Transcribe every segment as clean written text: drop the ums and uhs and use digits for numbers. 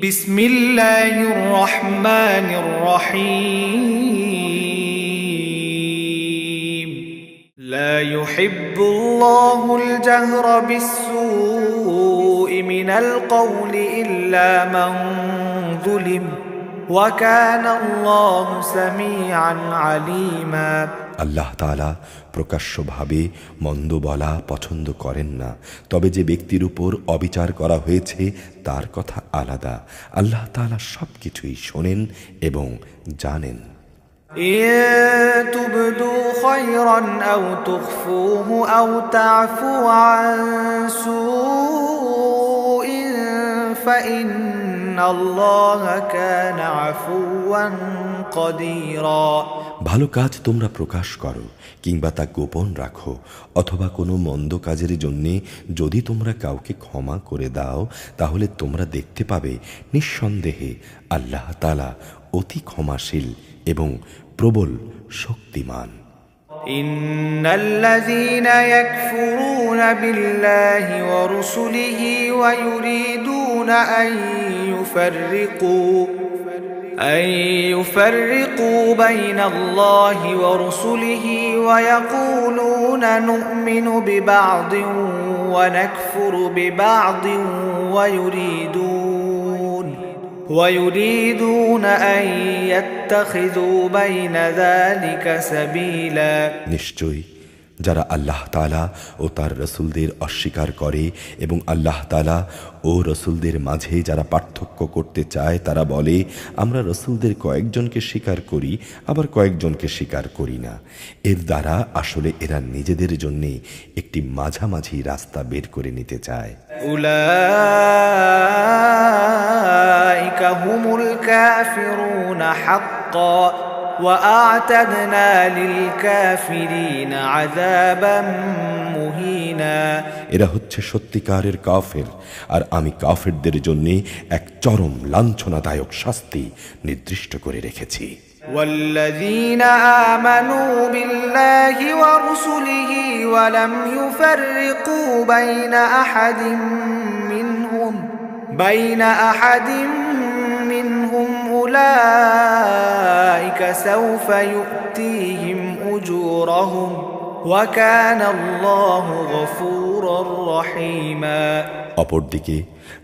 بسم الله الرحمن الرحيم لا يحب الله الجهر بالسوء من القول إلا من ظلم وكان الله سميعا عليما আল্লাহ তাআলা প্রকাশ্যভাবে মন্দ বলা পছন্দ করেন না, তবে যে ব্যক্তির উপর অবিচার করা হয়েছে তার কথা আলাদা। আল্লাহ তাআলা সবকিছুই শোনেন এবং জানেন। إن تبدوا خيرا أو تخفوه أو تعفوا عن سوء فإن الله كان عفوا قديرا ভালো কাজ তোমরা প্রকাশ করো কিংবা তা গোপন রাখো, অথবা কোনো মন্দ কাজের জন্যে যদি তোমরা কাউকে ক্ষমা করে দাও তাহলে তোমরা দেখতে পাবে নিঃসন্দেহে আল্লাহ তাআলা অতি ক্ষমাশীল এবং প্রবল শক্তিমান। إن الذين يكفرون بالله ورسله ويريدون أن يفرقوا بين الله ورسله ويقولون نؤمن ببعض ونكفر ببعض ويريدون أن يتخذوا بين ذلك سبيلا নিশ্চয়ই যারা আল্লাহ তাআলা ও তার রসুলদের অস্বীকার করে এবং আল্লাহ তাআলা ও রসুলদের মাঝে যারা পার্থক্য করতে চায় তারা বলে আমরা রসুলদের কয়েকজনকে স্বীকার করি আবার কয়েকজনকে স্বীকার করি না। এর দ্বারা আসলে এরা নিজেদের জন্য একটি মাঝামাঝি রাস্তা বের করে নিতে চায়। উলাইকা হুমুল কাফিরুন হাক্কান وأعتدنا للكافرين عذابا مهينا এরা হচ্ছে সত্যিকারের কাফের, আর আমি কাফেরদের জন্য এক চরম লাঞ্ছনাদায়ক শাস্তি নির্দিষ্ট করে রেখেছি। والذين آمنوا بالله ورسله ولم يفرقوا بين أحد منهم أولئك سوف يؤتيهم أجورهم وكان الله غفورا رحيما অপরদিকে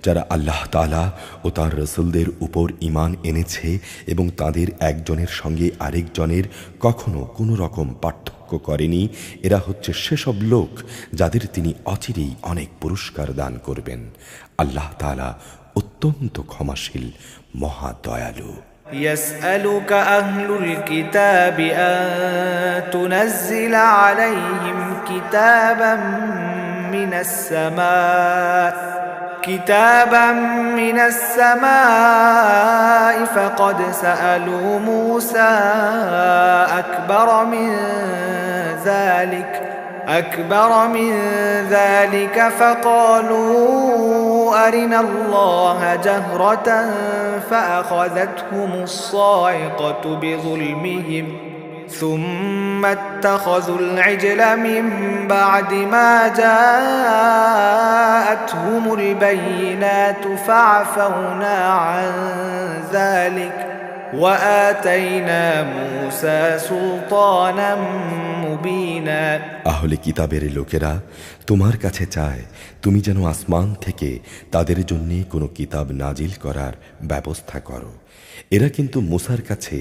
যারা আল্লাহ তাআলা ও তার রসুলদের উপর ঈমান এনেছে এবং তাদের একজনের সঙ্গে আরেকজনের কখনো কোনো রকম পার্থক্য করেনি, এরা হচ্ছে সেসব লোক যাদের তিনি অচিরেই অনেক পুরস্কার দান করবেন। আল্লাহ তাআলা অত্যন্ত ক্ষমাশীল, মহা দয়ালু। يسألك أهل الكتاب أن تنزل عليهم كتابا من السماء فقد سألوا موسى أكبر من ذلك فقالوا أرنا الله جهرة فأخذتهم الصاعقة بظلمهم ثم اتخذوا العجل من بعد ما جاءتهم البينات فعفونا عن ذلك وآتينا موسى سلطانا মুবিনা। আহলে কিতাবের লোকেরা তোমার কাছে চায় তুমি যেন আসমান থেকে তাদের জন্য কোনো কিতাব নাজিল করার ব্যবস্থা করো। এরা কিন্তু মুসার কাছে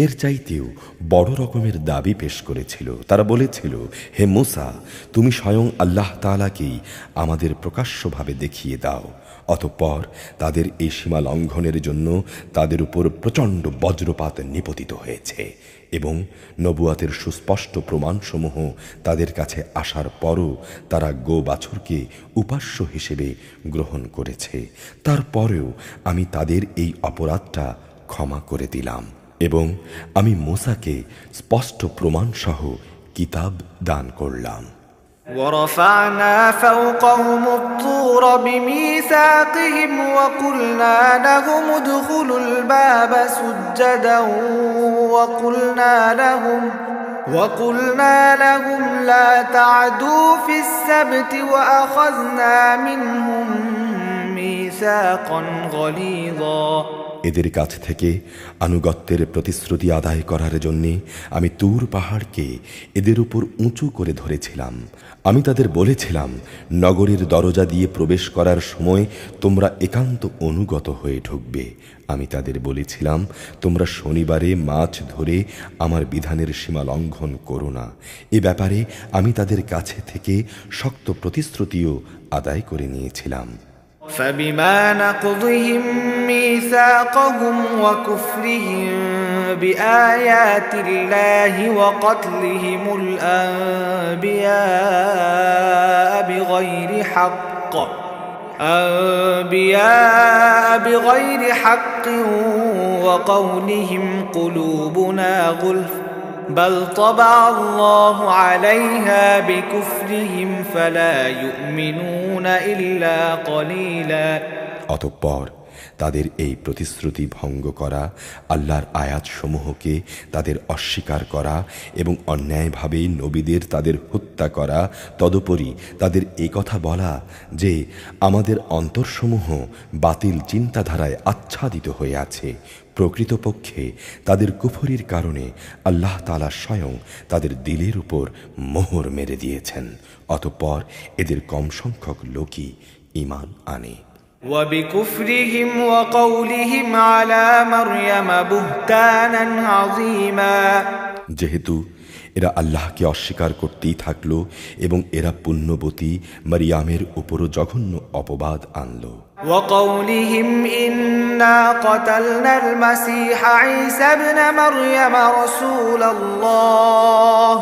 এর চাইতেও বড় রকমের দাবি পেশ করেছিল। তারা বলেছিল, হে মুসা, তুমি স্বয়ং আল্লাহ তাআলাকেই আমাদের প্রকাশ্যভাবে দেখিয়ে দাও। অতঃপর তাদের এই সীমা লঙ্ঘনের জন্য তাদের উপর প্রচণ্ড বজ্রপাত নিপতিত হয়েছে এবং নবুয়াতের সুস্পষ্ট প্রমাণসমূহ তাদের কাছে আসার পরও তারা বাছুরকে উপাস্য হিসেবে গ্রহণ করেছে। তারপরেও আমি তাদের এই অপরাধটা ক্ষমা করে দিলাম এবং আমি মুসাকে স্পষ্ট প্রমাণসহ কিতাব দান করলাম। ورفعنا فوقهم الطور بميثاقهم وقلنا لهم ادخلوا الباب سجدا وقلنا لهم لا تعدوا في السبت وأخذنا منهم ميثاقا غليظا এদের কাছ থেকে আনুগত্যের প্রতিশ্রুতি আদায় করার জন্যে আমি তুর পাহাড়কে এদের উপর উঁচু করে ধরেছিলাম। আমি তাদের বলেছিলাম, নগরীর দরজা দিয়ে প্রবেশ করার সময় তোমরা একান্ত অনুগত হয়ে ঢুকবে। আমি তাদের বলেছিলাম, তোমরা শনিবারে মাছ ধরে আমার বিধানের সীমা লঙ্ঘন করো না। এ ব্যাপারে আমি তাদের কাছে থেকে শক্ত প্রতিশ্রুতিও আদায় করে নিয়েছিলাম। فبما نقضهم ميثاقهم وكفرهم بآيات الله وقتلهم الأنبياء بغير حق وقولهم قلوبنا غلف بل طبع الله عليها بكفرهم فلا يؤمنون إلا قليلا অতঃপর তাদের এই প্রতিশ্রুতি ভঙ্গ করা, আল্লাহর আয়াতসমূহকে তাদের অস্বীকার করা এবং অন্যায়ভাবে নবীদের তাদের হত্যা করা, তদুপরি তাদের এই কথা বলা যে আমাদের অন্তরসমূহ বাতিল চিন্তাধারায় আচ্ছাদিত হয়ে আছে, প্রকৃতপক্ষে তাদের কুফরির কারণে আল্লাহ তাআলা স্বয়ং তাদের দিলের উপর মোহর মেরে দিয়েছেন। অতঃপর এদের কম সংখ্যক লোকই ঈমান আনে। وبكفرهم وقولهم على مريم بهتانا عظيما যেহেতু এরা আল্লাহকে অস্বীকার করতেই থাকলো এবং এরা পুণ্যবতী মারিয়ামের উপরও জঘন্য অপবাদ আনলো। وقولهم إنا قتلنا المسيح عيسى ابن مريم رسول الله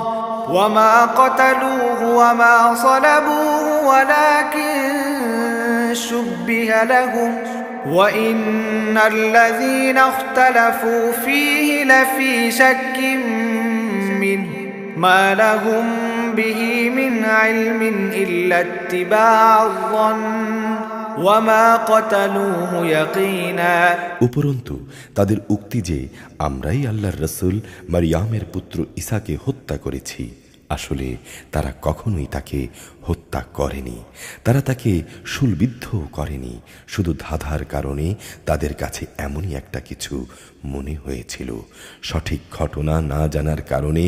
وما قتلوه وما صلبوه ولكن شبه لهم وإن الذين اختلفوا فيه لفي شك منه ما لهم به من علم إلا اتباع الظن وما قتلوه يقينا উপরন্তু তাদের উক্তি যে আমরাই আল্লাহর রাসূল মারিয়ামের পুত্র ঈসাকে হত্যা করেছি, আসলে তারা কখনোই তাকে হত্যা করেনি। তারা তাকে শূলবিদ্ধও করেনি, শুধু ধাঁধার কারণে তাদের কাছে এমনই একটা কিছু মনে হয়েছিল। সঠিক ঘটনা না জানার কারণে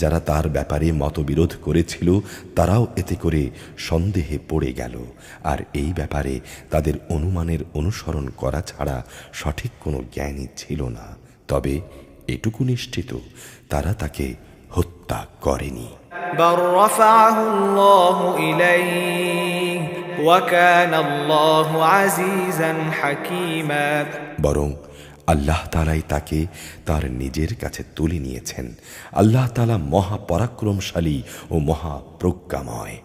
যারা তার ব্যাপারে মতবিরোধ করেছিল তারাও এতে করে সন্দেহে পড়ে গেল, আর এই ব্যাপারে তাদের অনুমানের অনুসরণ করা ছাড়া সঠিক কোনো জ্ঞানই ছিল না। তবে এটুকু নিশ্চিত, তারা তাকে হত্যা করেনি। بل رفعه الله إليه وكان الله عزيزا حكيما বরং আল্লাহ তাআলাই তাকে তার নিজের কাছে তুলে নিয়েছেন। আল্লাহ তাআলা মহাপরাক্রমশালী ও মহাপ্রজ্ঞাময়।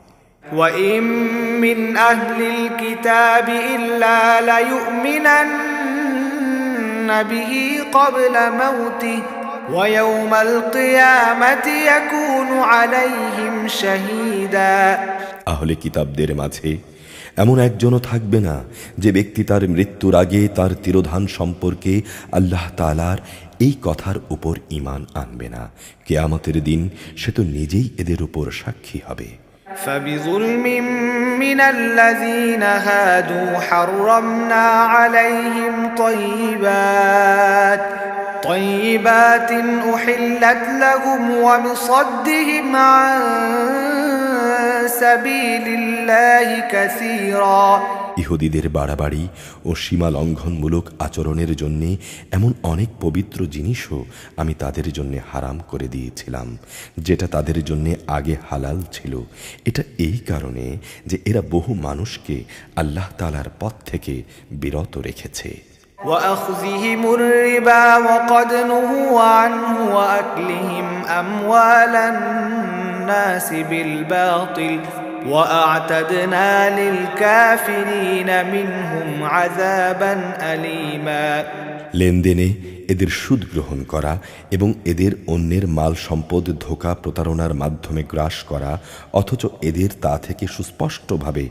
وإن من أهل الكتاب إلا ليؤمنن به قبل موته ويوم القيامة يكون عليهم شهيدا আহলে কিতাবদের মাঝে এমন একজনও থাকবে না যে ব্যক্তি তার মৃত্যুর আগে তার তিরোধান সম্পর্কে আল্লাহ তাআলার এই কথার উপর ঈমান আনবে না। কিয়ামতের দিন সে তো নিজেই এদের উপর সাক্ষী হবে। فبظلم من الذين هادوا حرمنا عليهم طيبات أحلت لهم وبصدهم عن سبيل الله كثيرا ইহুদিদের বাড়াবাড়ি ও সীমা লঙ্ঘনমূলক আচরণের জন্য এমন অনেক পবিত্র জিনিসও আমি তাদের জন্য হারাম করে দিয়েছিলাম, যেটা তাদের জন্য আগে হালাল ছিল। এটা এই কারণে যে এরা বহু মানুষকে আল্লাহ তাআলার পথ থেকে বিরত রেখেছে। وأخذهم الربا وقد نهوا عنه وأكلهم أموال الناس بالباطل وأعتدنا للكافرين منهم عذابا أليما লেনদেনে এদের সুদ গ্রহণ করা এবং এদের অন্যের মাল সম্পদ ধোঁকা প্রতারণার মাধ্যমে গ্রাস করা, অথচ এদের তা থেকে সুস্পষ্টভাবে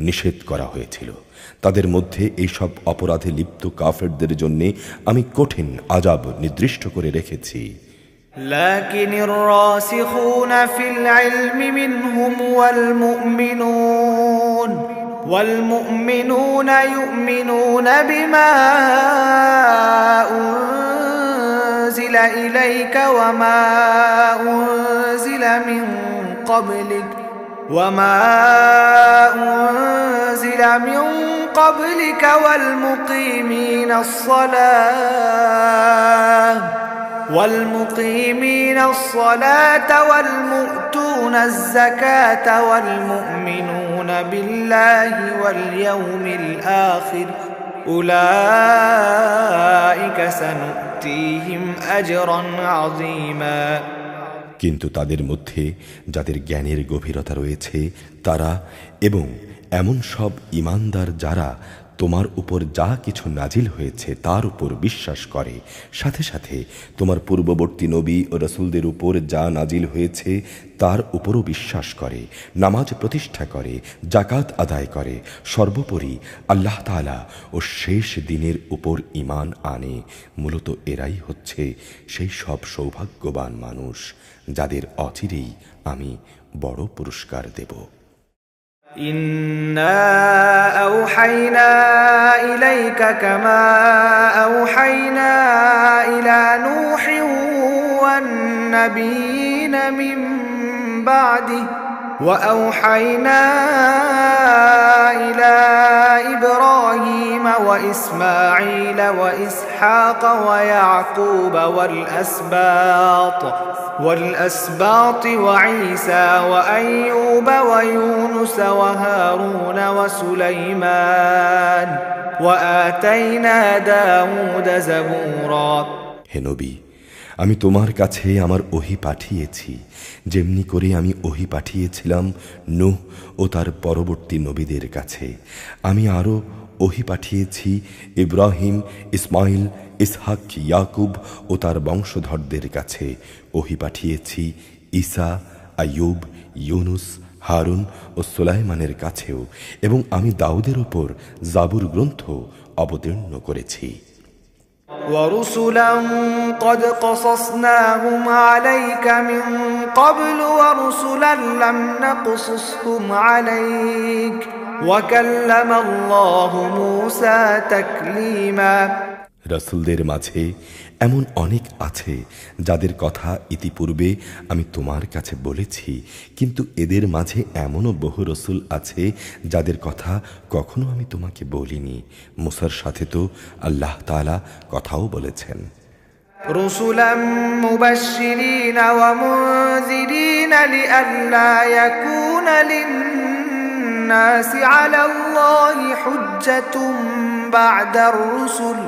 নিষেধ করা হয়েছিল। তাদের মধ্যে এইসব অপরাধে লিপ্ত কাফেরদের জন্য আমি কঠিন আযাব নির্দিষ্ট করে রেখেছি। لكن الراسخون في العلم منهم والمؤمنون والمؤمنون يؤمنون بما أنزل إليك وما أنزل من قبلك والمقيمين الصلاة والمؤتون الزكاة والمؤمنون بالله واليوم الآخر أولئك سنؤتيهم أجرا عظيما। কিন্তু তাদের মধ্যে যাদের জ্ঞানের গভীরতা রয়েছে তারা এবং এমন সব ঈমানদার যারা তোমার উপর যা কিছু নাজিল হয়েছে তার উপর বিশ্বাস করে, সাথে সাথে তোমার পূর্ববর্তী নবী ও রাসূলদের উপর যা নাজিল হয়েছে তার উপরও বিশ্বাস করে, নামাজ প্রতিষ্ঠা করে, যাকাত আদায় করে, সর্বোপরি আল্লাহ তাআলা ও শেষ দিনের উপর ঈমান আনে, মূলত এরাই হচ্ছে সেই সব সৌভাগ্যবান মানুষ যাদের অচিরেই আমি বড় পুরস্কার দেব। إنا أوحينا إليك كما أوحينا إلى نوح والنبيين من بعده وأوحينا إلى إبراهيم وإسماعيل وإسحاق ويعقوب والأسباط وعيسى وأيوب ويونس وهارون وسليمان وآتينا داود زبورا। হে নবী, আমি তোমার কাছে আমার ওহী পাঠিয়েছি যেমনি করে আমি ওহী পাঠিয়েছিলাম নূহ ও তার পরবর্তী নবীদের কাছে। আমি আরও ওহী পাঠিয়েছি ইব্রাহিম, ইসমাইল, ইসহাক, ইয়াকুব ও তার বংশধরদের কাছে। ওহী পাঠিয়েছি ঈসা, আইয়ুব, ইউনুস, হারুন ও সুলাইমানের কাছেও, এবং আমি দাউদের উপর জাবুর গ্রন্থ অবতীর্ণ করেছি। ورسلا قد قصصناهم عليك من قبل ورسلا لم نقصصهم عليك وكلم الله موسى تكليما। রাসূলদের মাঝে এমন অনেক আছে যাদের কথা ইতিপূর্বে আমি তোমার কাছে বলেছি, কিন্তু এদের মাঝে এমনও বহু রাসূল আছে যাদের কথা কখনো আমি তোমাকে বলিনি। মুসার সাথে তো আল্লাহ তাআলা কথাও বলেছেন। رسلا مبشرين ومنذرين لئلا يكون للناس على الله حجة بعد الرسل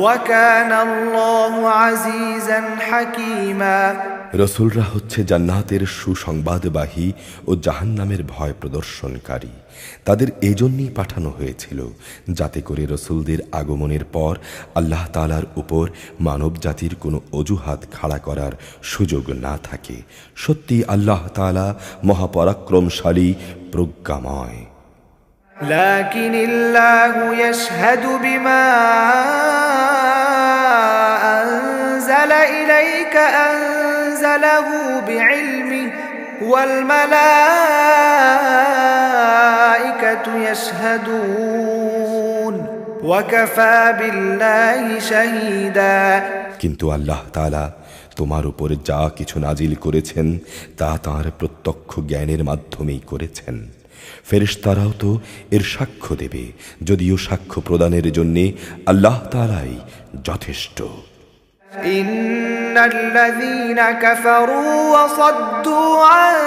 وكان الله عزيزا حكيما। রসুলরা হচ্ছে জান্নাতের সুসংবাদবাহী ও জাহান্নামের ভয় প্রদর্শনকারী। তাদের এজন্যই পাঠানো হয়েছিল যাতে করে রসুলদের আগমনের পর আল্লাহ তাআলার উপর মানব জাতির কোনো অজুহাত খাড়া করার সুযোগ না থাকে। সত্যি আল্লাহ তাআলা মহাপরাক্রমশালী, প্রজ্ঞাময়। لكن الله يشهد بما أنزل إليك أنزله بعلمه والملائكة يشهدون وكفى بالله شهيدا। কিন্তু আল্লাহ তাআলা তোমার উপরে যা কিছু নাজিল করেছেন তা তাঁর প্রত্যক্ষ জ্ঞানের মাধ্যমেই করেছেন। ফেরেশতারাও তো এর সাক্ষ্য দেবে, যদিও সাক্ষ্য প্রদানের জন্যে আল্লাহ তাআলাই যথেষ্ট। ইন্নাল্লাযীনা কাফারু ওয়া সাদ্দু আন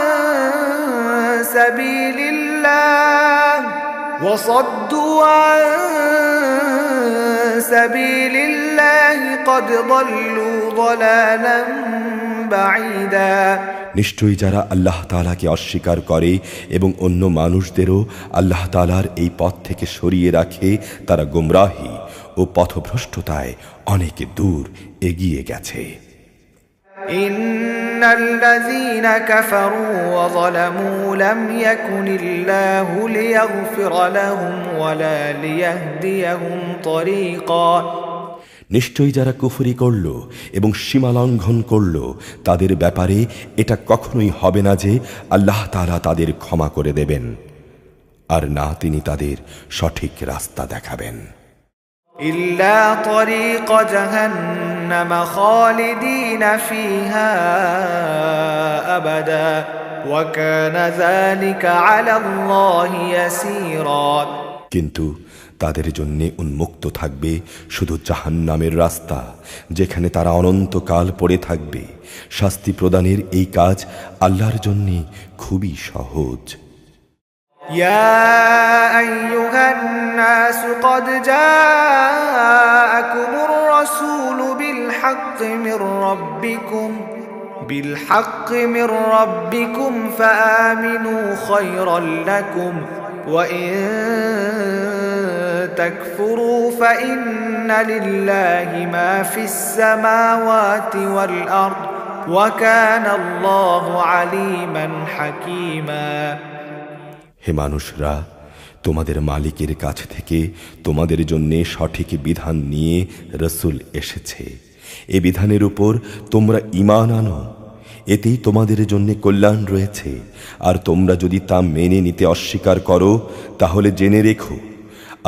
সাবিলিল্লাহি ক্বাদ দাল্লু দালালান বাঈদা। নিশ্চয়ই যারা আল্লাহ তাআলাকে অস্বীকার করে এবং অন্য মানুষদেরও আল্লাহ তাআলার এই পথ থেকে সরিয়ে রাখে, তারা গোমরাহি ও পথভ্রষ্টতায় অনেক দূর এগিয়ে গেছে। ইন্নাল্লাযীনা কাফারু ওয়া যালামু লাম ইয়াকুনিল্লাহু লিয়াগফিরা লাহুম ওয়া লা লিয়াহদিয়াহুম তরিকা। নিশ্চয়ই যারা কুফরি করল এবং সীমা লঙ্ঘন করল তাদের ব্যাপারে এটা কখনোই হবে না যে আল্লাহ তাআলা তাদের ক্ষমা করে দেবেন। আর না তিনি তাদের সঠিক রাস্তা দেখাবেন। إلا طريق جهنم خالدين فيها أبدا وكان ذلك على الله يسيرا। কিন্তু তাদের জন্য উন্মুক্ত থাকবে শুধু জাহান্নামের রাস্তা, যেখানে তারা অনন্তকাল পড়ে থাকবে। শাস্তি প্রদানের এই কাজ আল্লাহর জন্য খুবই সহজ। يا أيها الناس قد جاءكم الرسول بالحق من ربكم فآمنوا خيرا لكم وإن تكفروا فإن لله ما في السماوات والأرض وكان الله عليما حكيما। হে মানুষরা, তোমাদের মালিকের কাছ থেকে তোমাদের জন্য সঠিক বিধান নিয়ে রসুল এসেছে। এ বিধানের উপর তোমরা ঈমান আনো, এতেই তোমাদের জন্য কল্যাণ রয়েছে। আর তোমরা যদি তা মেনে নিতে অস্বীকার করো, তাহলে জেনে রেখো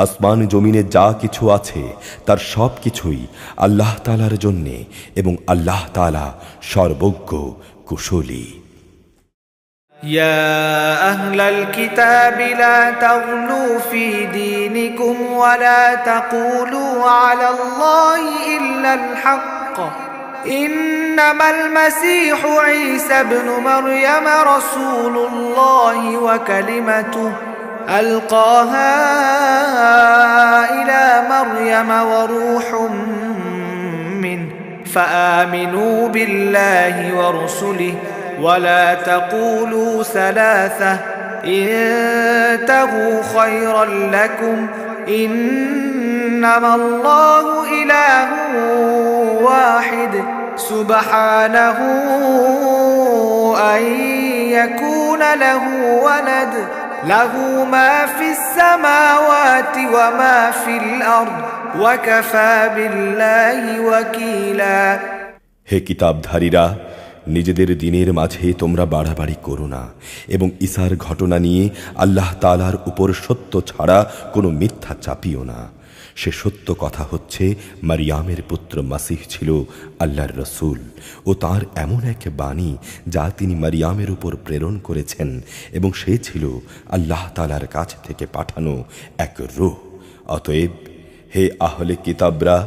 আসমান জমিনে যা কিছু আছে তার সব কিছুই আল্লাহ তাআলার জন্যে, এবং আল্লাহ তাআলা সর্বজ্ঞ কুশলী। يا أهل الكتاب لا تغلوا في دينكم ولا تقولوا على الله إلا الحق إنما المسيح عيسى ابن مريم رسول الله وكلمته ألقاها إلى مريم وروح منه فآمنوا بالله ورسله ولا تقولوا ثلاثة انتهوا خيرا لكم إنما الله إله واحد سبحانه أن يكون له ولد له ما في السماوات وما في الأرض وكفى بالله وكيلا। হে কিতাবধারীরা, নিজেদের দিনের মাঝে তোমরা বাড়াবাড়ি করো না, এবং ঈসার ঘটনা নিয়ে আল্লাহ তাআলার উপর সত্য ছাড়া কোনো মিথ্যা চাপিও না। সে সত্য কথা হচ্ছে, মারিয়ামের পুত্র মাসিহ ছিল আল্লাহর রসুল ও তার এমন এক বাণী যা তিনি মারিয়ামের উপর প্রেরণ করেছেন, এবং সে ছিল আল্লাহ তাআলার কাছ থেকে পাঠানো এক রূহ। অতএব হে আহলে কিতাবরা,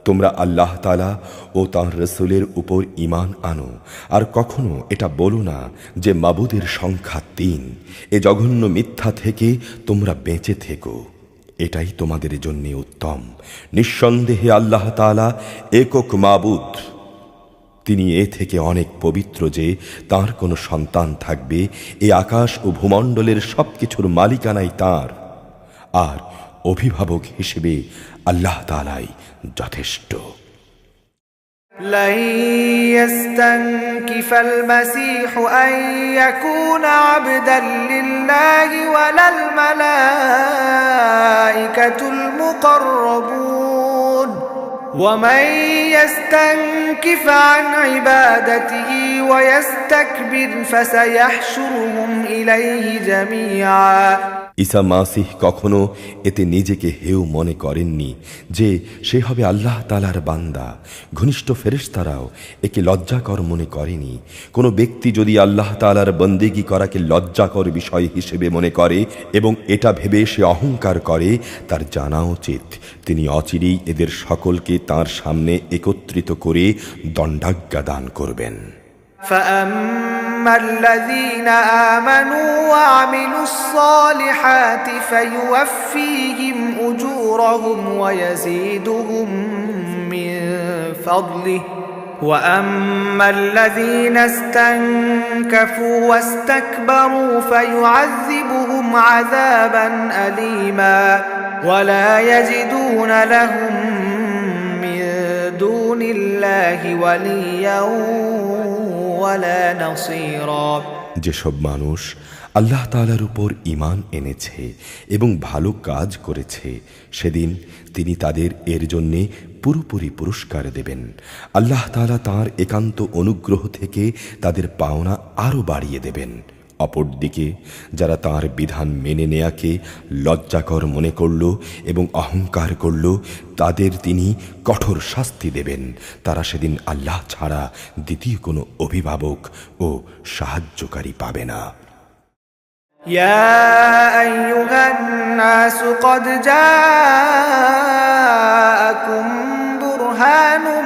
তোমরা আল্লাহ তাআলা ও তাঁর রসুলের উপর ঈমান আনো, আর কখনো এটা বলো না যে মাবুদের সংখ্যা ৩। এ জঘন্য মিথ্যা থেকে তোমরা বেঁচে থেকো, এটাই তোমাদের জন্য উত্তম। নিঃসন্দেহে আল্লাহ তাআলা একক মাবুদ, তিনি এ থেকে অনেক পবিত্র যে তাঁর কোনো সন্তান থাকবে। এই আকাশ ও ভূমণ্ডলের সবকিছুর মালিকানাই তাঁর, আর অভিভাবক হিসেবে আল্লাহ তাআলাই যথেষ্ট। لن يستنكف المسيح أن يكون عبدا لله ولا الملائكة المقربون ومن يستنكف عن عبادته ويستكبر فسيحشرهم إليه جميعا। ঈসা মাসিহ কখনো এতে নিজেকে হেয় মনে করেননি যে সে হবে আল্লাহ তাআলার বান্দা। ঘনিষ্ঠ ফেরেশতারাও একে লজ্জাকর মনে করেনি। কোনো ব্যক্তি যদি আল্লাহ তাআলার বন্দেগী করাকে লজ্জাকর বিষয় হিসেবে মনে করে এবং এটা ভেবে সে অহংকার করে, তার জানা উচিত তিনি অচিরেই এদের সকলকে তাঁর সামনে একত্রিত করে দণ্ডাজ্ঞা দান করবেন। فأما الذين آمنوا وعملوا الصالحات فيوفيهم أجورهم ويزيدهم من فضله وأما الذين استنكفوا واستكبروا فيعذبهم عذابا أليما ولا يجدون لهم من دون الله وليا ولا نصيرا। যেসব মানুষ আল্লাহ তাআলার উপর ঈমান এনেছে এবং ভালো কাজ করেছে, সেদিন তিনি তাদের এর জন্যে পুরোপুরি পুরস্কার দেবেন। আল্লাহ তাআলা তাঁর একান্ত অনুগ্রহ থেকে তাদের পাওনা আরও বাড়িয়ে দেবেন, অপরদিকে যারা তাঁর বিধান মেনে নেয়াকে লজ্জাকর মনে করল এবং অহংকার করল, তাদের তিনি কঠোর শাস্তি দেবেন। তারা সেদিন আল্লাহ ছাড়া দ্বিতীয় কোনো অভিভাবক ও সাহায্যকারী পাবে না। ইয়া আইয়ুহান নাস ক্বাদ জাআকুম বুরহানুম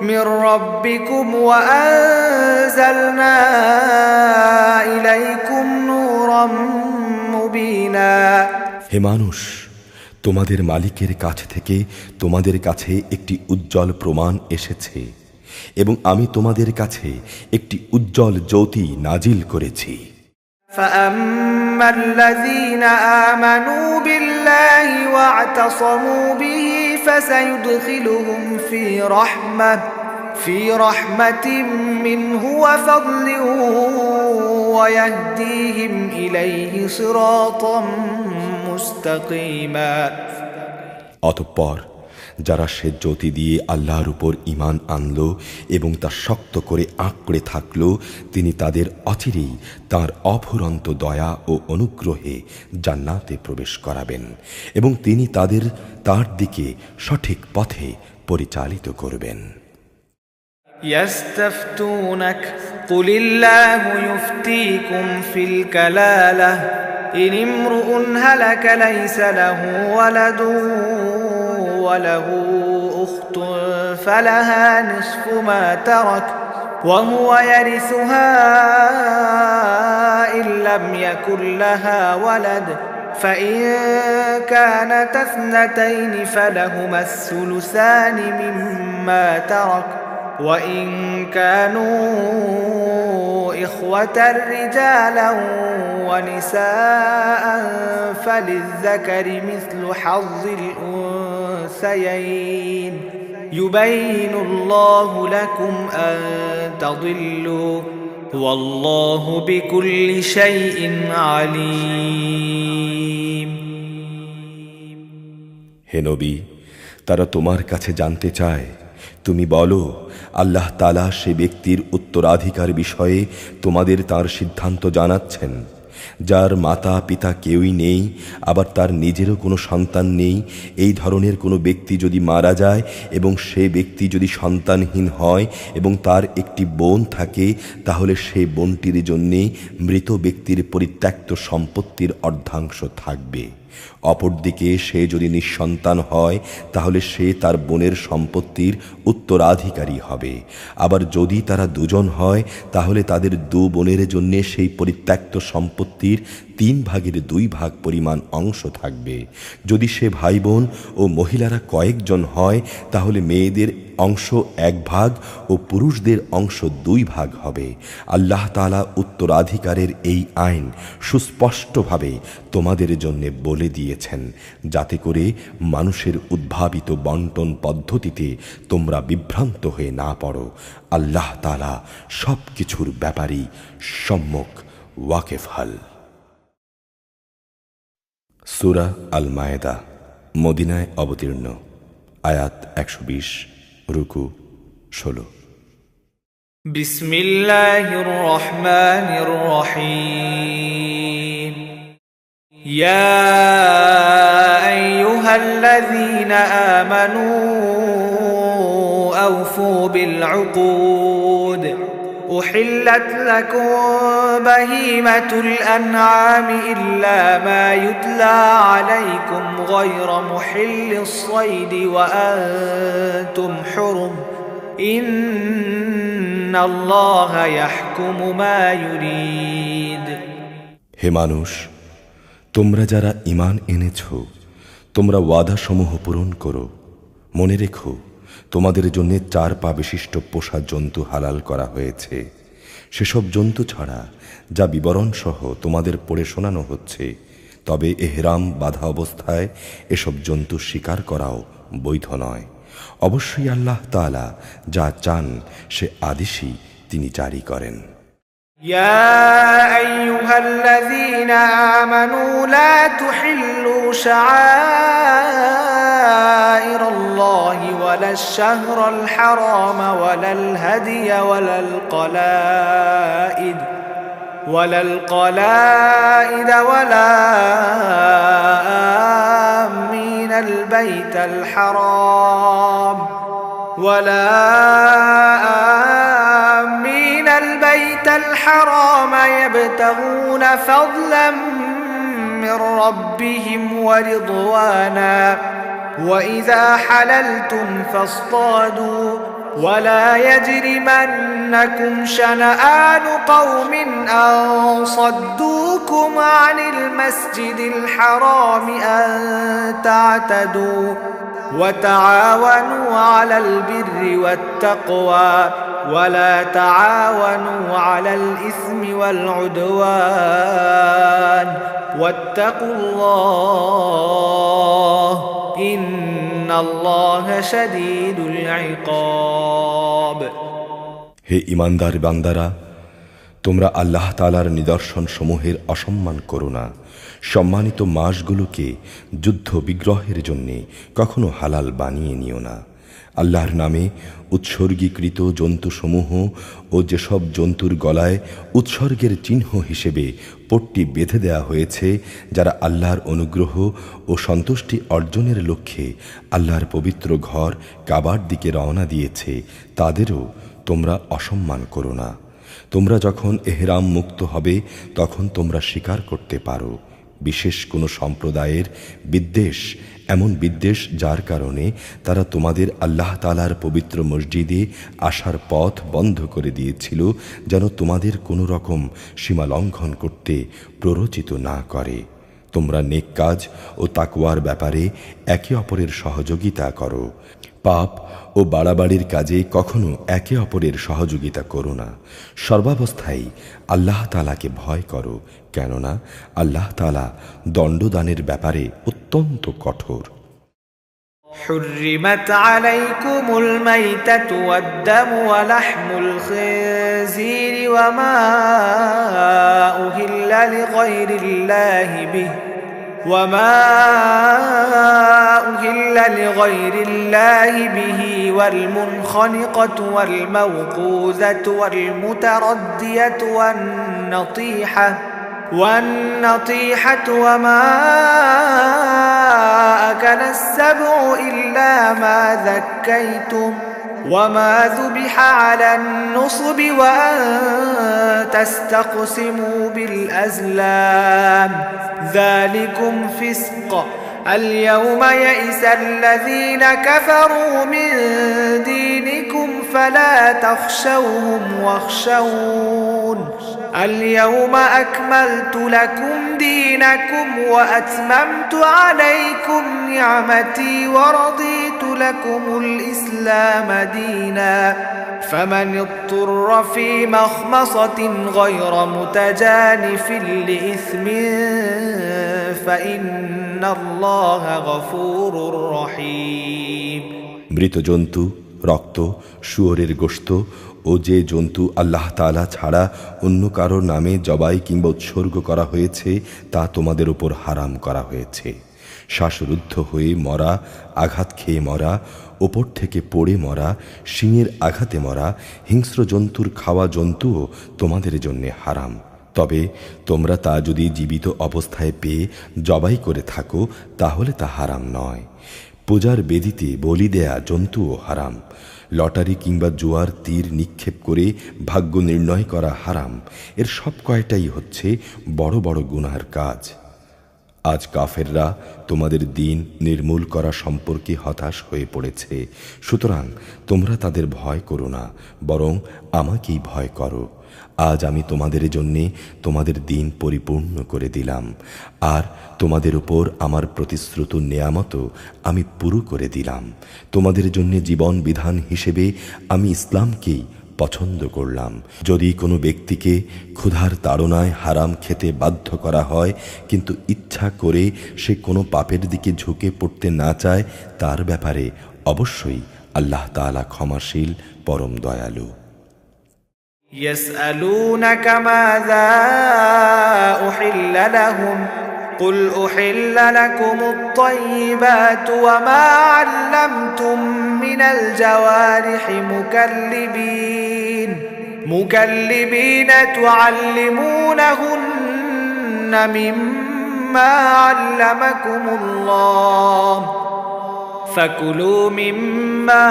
মির রাব্বিকুম ওয়া আনজালনা ইলাইকুম নূরাম মুবিনা। হে মানুষ, তোমাদের মালিকের কাছ থেকে তোমাদের কাছে একটি উজ্জ্বল প্রমাণ এসেছে এবং আমি তোমাদের কাছে একটি উজ্জ্বল জ্যোতি নাজিল করেছি। فأما الذين آمنوا بالله واعتصموا به فسيدخلهم في رحمة منه وفضل ويهديهم إليه صراطا مستقيما। অতঃপর যারা সে জ্যোতি দিয়ে আল্লাহর উপর ঈমান আনল এবং তা শক্ত করে আঁকড়ে থাকল, তিনি তাদের অচিরেই তাঁর অফুরন্ত দয়া ও অনুগ্রহে জান্নাতে প্রবেশ করাবেন এবং তিনি তাদের তার দিকে সঠিক পথে পরিচালিত করবেন। يستفتونك قل الله يفتيكم في الكلالة إن امرؤ هلك ليس له ولد وله أخت فلها نصف ما ترك وهو يرثها إن لم يكن لها ولد فإن كانت اثنتين فلهما الثلثان مما ترك وإن كانوا إخوة رجالا ونساء فللذكر مثل حظ الأنثيين يبين الله لكم أن تضلوا والله بكل شيء عليم। হে নবী, তারা তোমার কাছে জানতে চায়, তুমি বলো, আল্লাহ তাআলা সে ব্যক্তির উত্তরাধিকার বিষয়ে তোমাদের তার সিদ্ধান্ত জানাচ্ছেন, যার মাতা পিতা কেউই নেই, আবার তার নিজেরও কোনো সন্তান নেই। এই ধরনের কোনো ব্যক্তি যদি মারা যায় এবং সে ব্যক্তি যদি সন্তানহীন হয় এবং তার একটি বোন থাকে, তাহলে সে বোনটির জন্যে মৃত ব্যক্তির পরিত্যক্ত সম্পত্তির অর্ধাংশ থাকবে। অপরদিকে সে যদি নিঃসন্তান হয়, তাহলে সে তার বোনের সম্পত্তির উত্তরাধিকারী হবে। আবার যদি তারা দুজন হয়, তাহলে তাদের দু বোনের জন্য সেই পরিত্যক্ত সম্পত্তির 3/2 পরিমাণ অংশ থাকবে। যদি সে ভাই বোন ও মহিলারা কয়েকজন হয়, তাহলে মেয়েদের অংশ 1 ভাগ ও পুরুষদের অংশ 2 ভাগ হবে। আল্লাহ তাআলা উত্তরাধিকারের এই আইন সুস্পষ্টভাবে তোমাদের জন্য বলে দিয়েছেন, যাতে করে মানুষের উদ্ভাবিত বন্টন পদ্ধতিতে তোমরা বিভ্রান্ত হয়ে না পড়ো। আল্লাহ তাআলা সব কিছুর ব্যাপারই সম্যক ওয়াকিফহাল। সূরা আল মায়েদা, মদিনায় অবতীর্ণ, আয়াত 120, রুকু 16। বিসমিল্লাহির রহমানির রহিম। ইয়া আইয়ুহাল্লাযীনা আমানু আওফু বিল উকুদ أحلت لكم بهيمة الأنعام إلا ما يتلى عليكم غير محل الصيد وأنتم حرم إن الله يحكم ما يريد। হে মানুষ, তোমরা যারা ঈমান এনেছ, তোমরা ওয়াদাসমূহ পূরণ করো। মনে রেখো, তোমাদের জন্য 4 পা বিশিষ্ট পোষা জন্তু হালাল করা হয়েছে, সেসব জন্তু ছাড়া যা বিবরণ সহ তোমাদের পড়ে শোনানো হচ্ছে। তবে এহরাম বাঁধা অবস্থায় এসব জন্তু শিকার করাও বৈধ নয়। অবশ্যই আল্লাহ তাআলা যা চান সে আদেশই তিনি জারি করেন। يا أيها الذين آمنوا لا تحلوا شعائر الله ولا الشهر الحرام ولا الهدي ولا القلائد ولا آمين البيت الحرام يبتغون فضلا من ربهم ورضوانا وإذا حللتم فاصطادوا ولا يجرمنكم شنآن قوم أن صدوكم عن المسجد الحرام أن تعتدوا وتعاونوا على البر والتقوى ولا تعاونوا على الإثم والعدوان واتقوا الله إن الله شديد العقاب হে ঈমানদার বান্দারা, তোমরা আল্লাহ তাআলার নিদর্শন সমূহের অসম্মান করো না। সম্মানিত মাসগুলোকে যুদ্ধ বিগ্রহের জন্য কখনো হালাল বানিয়ে নিও না। আল্লাহর নামে উৎসর্গীকৃত জন্তুসমূহ ও যেসব জন্তুর গলায় উৎসর্গের চিহ্ন হিসেবে পট্টি বেঁধে দেয়া হয়েছে, যারা আল্লাহর অনুগ্রহ ও সন্তুষ্টি অর্জনের লক্ষ্যে আল্লাহর পবিত্র ঘর কাবার দিকে রওনা দিয়েছে, তাদেরও তোমরা অসম্মান করো না। তোমরা যখন এহরাম মুক্ত হবে তখন তোমরা স্বীকার করতে পারো বিশেষ কোনো সম্প্রদায়ের বিদ্বেষ, এমন বিদ্বেষ যার কারণে তারা তোমাদের আল্লাহ তাআলার পবিত্র মসজিদে আসার পথ বন্ধ করে দিয়েছিল, যেন তোমাদের কোনো রকম সীমা লঙ্ঘন করতে প্ররোচিত না করে। তোমরা নেক কাজ ও তাকওয়ার ব্যাপারে একে অপরের সহযোগিতা করো। পাপ ও বাড়াবাড়ির কাজে কখনো একে অপরের সহযোগিতা করো না। সর্বাবস্থায় আল্লাহ তাআলাকে ভয় করো, কেননা আল্লাহ তাআলা দণ্ডদানের ব্যাপারে অত্যন্ত কঠোর। حرمت عليكم الميتة والدم ولحم الخنزير وما أهل لغير الله به والمنخنقة والموقوذة والمتردية والنطيحة وما أكل السبع إلا ما ذكيتم وما ذبح على النصب وأن تستقسموا بالأزلام ذلكم فسق اليوم يئس الذين كفروا من دينكم فلا تخشوهم واخشون اليوم أكملت لكم دينكم وأتممت عليكم نعمتي ورضيت لكم الإسلام دينا فمن اضطر في مخمصة غير متجانف لإثم فإن الله غفور رحيم মৃত জন্তু, রক্ত, শুয়োরের গোশত ও যে জন্তু আল্লাহ তাআলা ছাড়া অন্য কারোর নামে জবাই কিংবা উৎসর্গ করা হয়েছে তা তোমাদের উপর হারাম করা হয়েছে। শ্বাসরুদ্ধ হয়ে মরা, আঘাত খেয়ে মরা, ওপর থেকে পড়ে মরা, শিঙের আঘাতে মরা হিংস্র জন্তুর খাওয়া জন্তুও তোমাদের জন্যে হারাম। তবে তোমরা তা যদি জীবিত অবস্থায় পেয়ে জবাই করে থাকো তাহলে তা হারাম নয়। পূজার বেদিতে বলি দেয়া জন্তুও হারাম। লটারি কিংবা জুয়ার তীর নিক্ষেপ করে ভাগ্য নির্ণয় করা হারাম। এর সব কয়টাই হচ্ছে বড় বড় গুনার কাজ। আজ কাফেররা তোমাদের দিন নির্মূল করা সম্পর্কে হতাশ হয়ে পড়েছে। সুতরাং তোমরা তাদের ভয় করো না, বরং আমাকেই ভয় করো। আজ আমি তোমাদের জন্যে তোমাদের দিন পরিপূর্ণ করে দিলাম, আর তোমাদের উপর আমার প্রতিশ্রুত নেয়ামতও আমি পুরো করে দিলাম। তোমাদের জন্যে জীবন বিধান হিসেবে আমি ইসলামকেই পছন্দ করলাম। যদি কোনো ব্যক্তিকে ক্ষুধার তাড়নায় হারাম খেতে বাধ্য করা হয়, কিন্তু ইচ্ছা করে সে কোনো পাপের দিকে ঝুঁকে পড়তে না চায়, তার ব্যাপারে অবশ্যই আল্লাহ তাআলা ক্ষমাশীল, পরম দয়ালু। يسألونك ماذا أحل لهم قل أحل لكم الطيبات وما علمتم من الجوارح مكلبين تعلمونهن مما علمكم الله فكلوا مما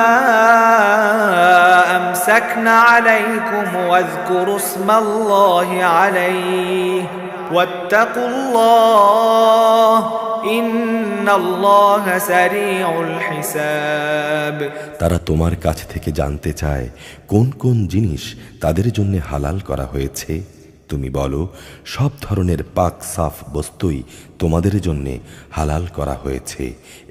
أمسكن عليكم واذكروا اسم الله عليه واتقوا الله إن الله سريع الحساب। তারা তোমার কাছ থেকে জানতে চায় কোন কোন জিনিস তাদের জন্য হালাল করা হয়েছে। তুমি বলো, সব ধরনের পাক সাফ বস্তুই তোমাদের জন্য হালাল করা হয়েছে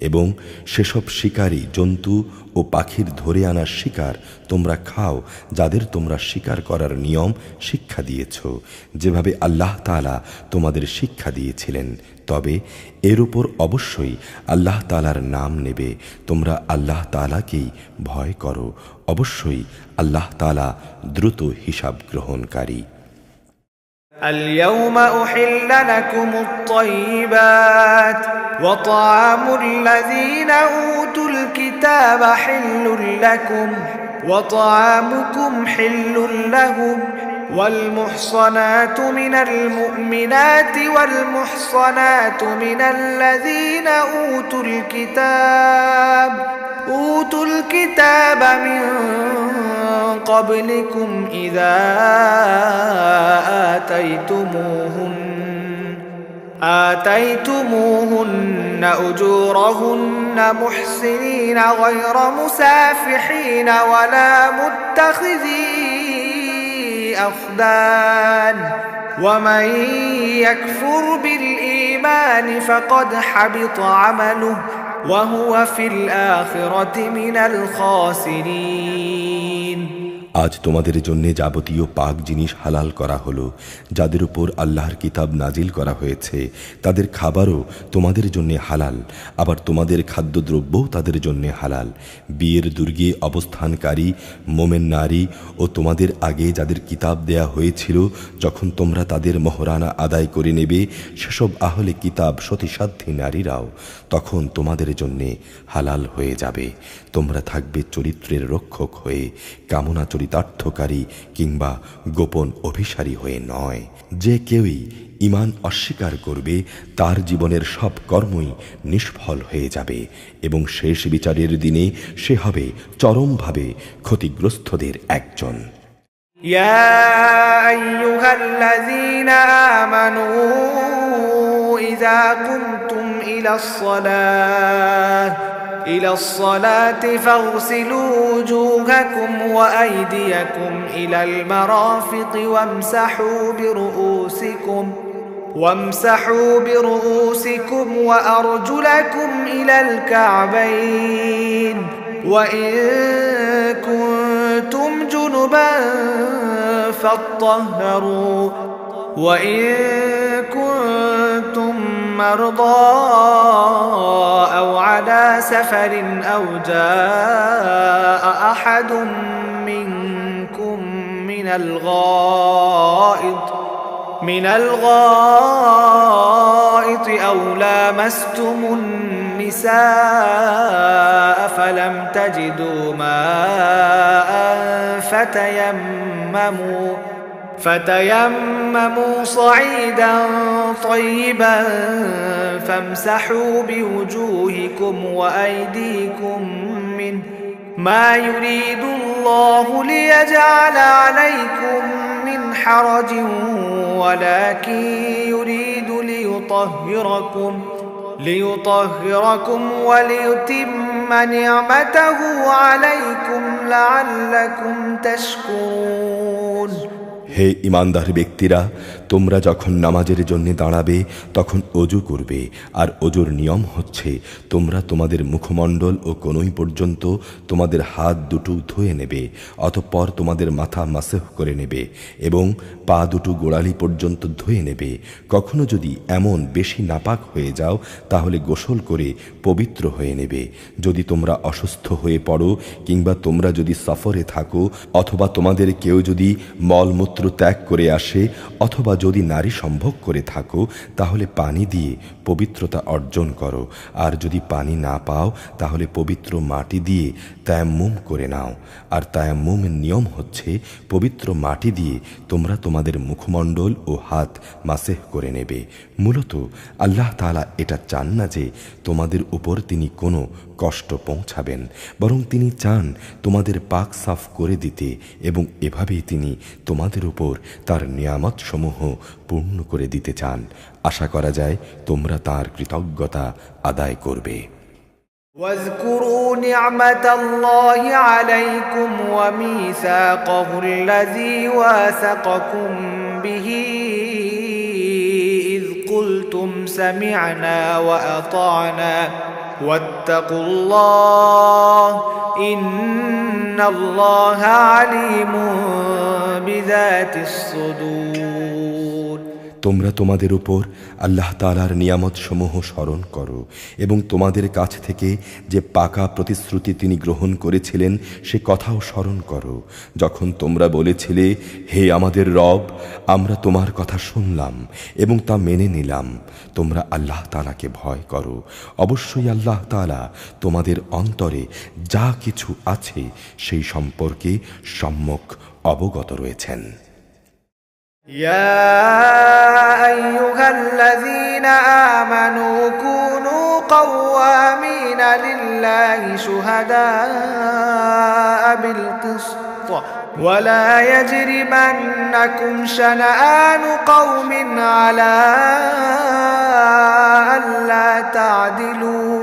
এবং সেসব শিকারী জন্তু ও পাখির ধরে আনার শিকার তোমরা খাও যাদের তোমরা শিকার করার নিয়ম শিক্ষা দিয়েছ, যেভাবে আল্লাহ তাআলা তোমাদের শিক্ষা দিয়েছিলেন। তবে এর উপর অবশ্যই আল্লাহ তাআলার নাম নেবে। তোমরা আল্লাহ তাআলাকেই ভয় করো। অবশ্যই আল্লাহ তাআলা দ্রুত হিসাব গ্রহণকারী। اليوم أحل لكم الطيبات وطعام الذين أوتوا الكتاب حل لكم وطعامكم حل لهم والمحصنات من المؤمنات والمحصنات من الذين أوتوا الكتاب من قبلكم إذا آتيتموهن أجورهن محسنين غير مسافحين ولا متخذي أخدان ومن يكفر بالإيمان فقد حبط عمله وهو في الآخرة من الخاسرين। আজ তোমাদের জন্য যাবতীয় পাক জিনিস হালাল করা হলো। যাদের উপর আল্লাহর কিতাব নাজিল করা হয়েছে তাদের খাবারও তোমাদের জন্য হালাল, আবার তোমাদের খাদ্যদ্রব্যও তাদের জন্য হালাল। বিয়ের দুর্গে অবস্থানকারী মোমেন নারী ও তোমাদের আগে যাদের কিতাব দেয়া হয়েছিল, যখন তোমরা তাদের মহরানা আদায় করে নেবে, সেসব আহলে কিতাব সতীসাধ্যী নারীরাও তখন তোমাদের জন্য হালাল হয়ে যাবে। তোমরা থাকবে চরিত্রের রক্ষক হয়ে, কামনা চরিতার্থকারী কিংবা গোপন অভিসারী হয়ে নয়। যে কেউই ঈমান অস্বীকার করবে তার জীবনের সব কর্মই নিষ্ফল হয়ে যাবে এবং শেষ বিচারের দিনে সে হবে চরমভাবে ক্ষতিগ্রস্তদের একজন। ইয়া আইয়ুহাল্লাযীনা আমানু ইযা কুমতুম ইলাস সালাতি ফাগসিলু وجوهكم وأيديكم إلى المرافق وامسحوا برؤوسكم وأرجلكم إلى الكعبين وإن كنتم جنبا فاطهروا وإن كنتم مرضى أو على سفر أو جاء أحد منكم من الغائط أو لامستم النساء فلم تجدوا ماء فتيمموا صعيدا طيبا فامسحوا بوجوهكم وأيديكم منه ما يريد الله ليجعل عليكم من حرج ولكن يريد ليطهركم وليتم نعمته عليكم لعلكم تشكرون। হে ঈমানদার ব্যক্তিরা, তোমরা যখন নামাজের জন্য দাঁড়াবে তখন অজু করবে, আর অজুর নিয়ম হচ্ছে তোমরা তোমাদের মুখমণ্ডল ও কনুই পর্যন্ত তোমাদের হাত দুটো ধুয়ে নেবে, অতঃপর তোমাদের মাথা মাসহ করে নেবে এবং পা দুটো গোড়ালি পর্যন্ত ধুয়ে নেবে। কখনো যদি এমন বেশি নাপাক হয়ে যাও তাহলে গোসল করে পবিত্র হয়ে নেবে। যদি তোমরা অসুস্থ হয়ে পড়ো কিংবা তোমরা যদি সফরে থাকো অথবা তোমাদের কেউ যদি মলমূত্র ত্যাগ করে আসে অথবা যদি নারী সম্ভোগ করে থাকো তাহলে পানি দিয়ে পবিত্রতা অর্জন করো, আর যদি পানি না পাও তাহলে পবিত্র মাটি দিয়ে তায়াম্মুম করে নাও। আর তায়াম্মুমের নিয়ম হচ্ছে পবিত্র মাটি দিয়ে তোমরা তোমাদের মুখমণ্ডল ও হাত মাসেহ করে নেবে। মূলত আল্লাহ তাআলা এটা চান না যে তোমাদের উপর তিনি কোনো কষ্ট পৌঁছাবেন, বরং তিনি চান তোমাদের পাক সাফ করে দিতে, এবং এভাবেই তিনি তোমাদের উপর তার নিয়ামত সমূহ পূর্ণ করে দিতে চান। আশা করা যায় তোমরা তার কৃতজ্ঞতা আদায় করবে। واذكروا نعمة الله عليكم وميثاقه الذي واثقكم به إذ قلتم سمعنا وأطعنا واتقوا الله إن الله عليم بذات الصدور। তোমরা তোমাদের উপর আল্লাহ তাআলার নিয়ামত সমূহ স্মরণ করো এবং তোমাদের কাছ থেকে যে পাকা প্রতিশ্রুতি তিনি গ্রহণ করেছিলেন সে কথাও স্মরণ করো, যখন তোমরা বলেছিলে, হে আমাদের রব, আমরা তোমার কথা শুনলাম এবং তা মেনে নিলাম। তোমরা আল্লাহ তাআলাকে ভয় করো, অবশ্যই আল্লাহ তাআলা তোমাদের অন্তরে যা কিছু আছে সেই সম্পর্কে সম্যক অবগত রয়েছেন। يا أيها الذين آمنوا كونوا قوامين لله شهداء بالقسط ولا يجرمنكم شنآن قوم على ألا تعدلوا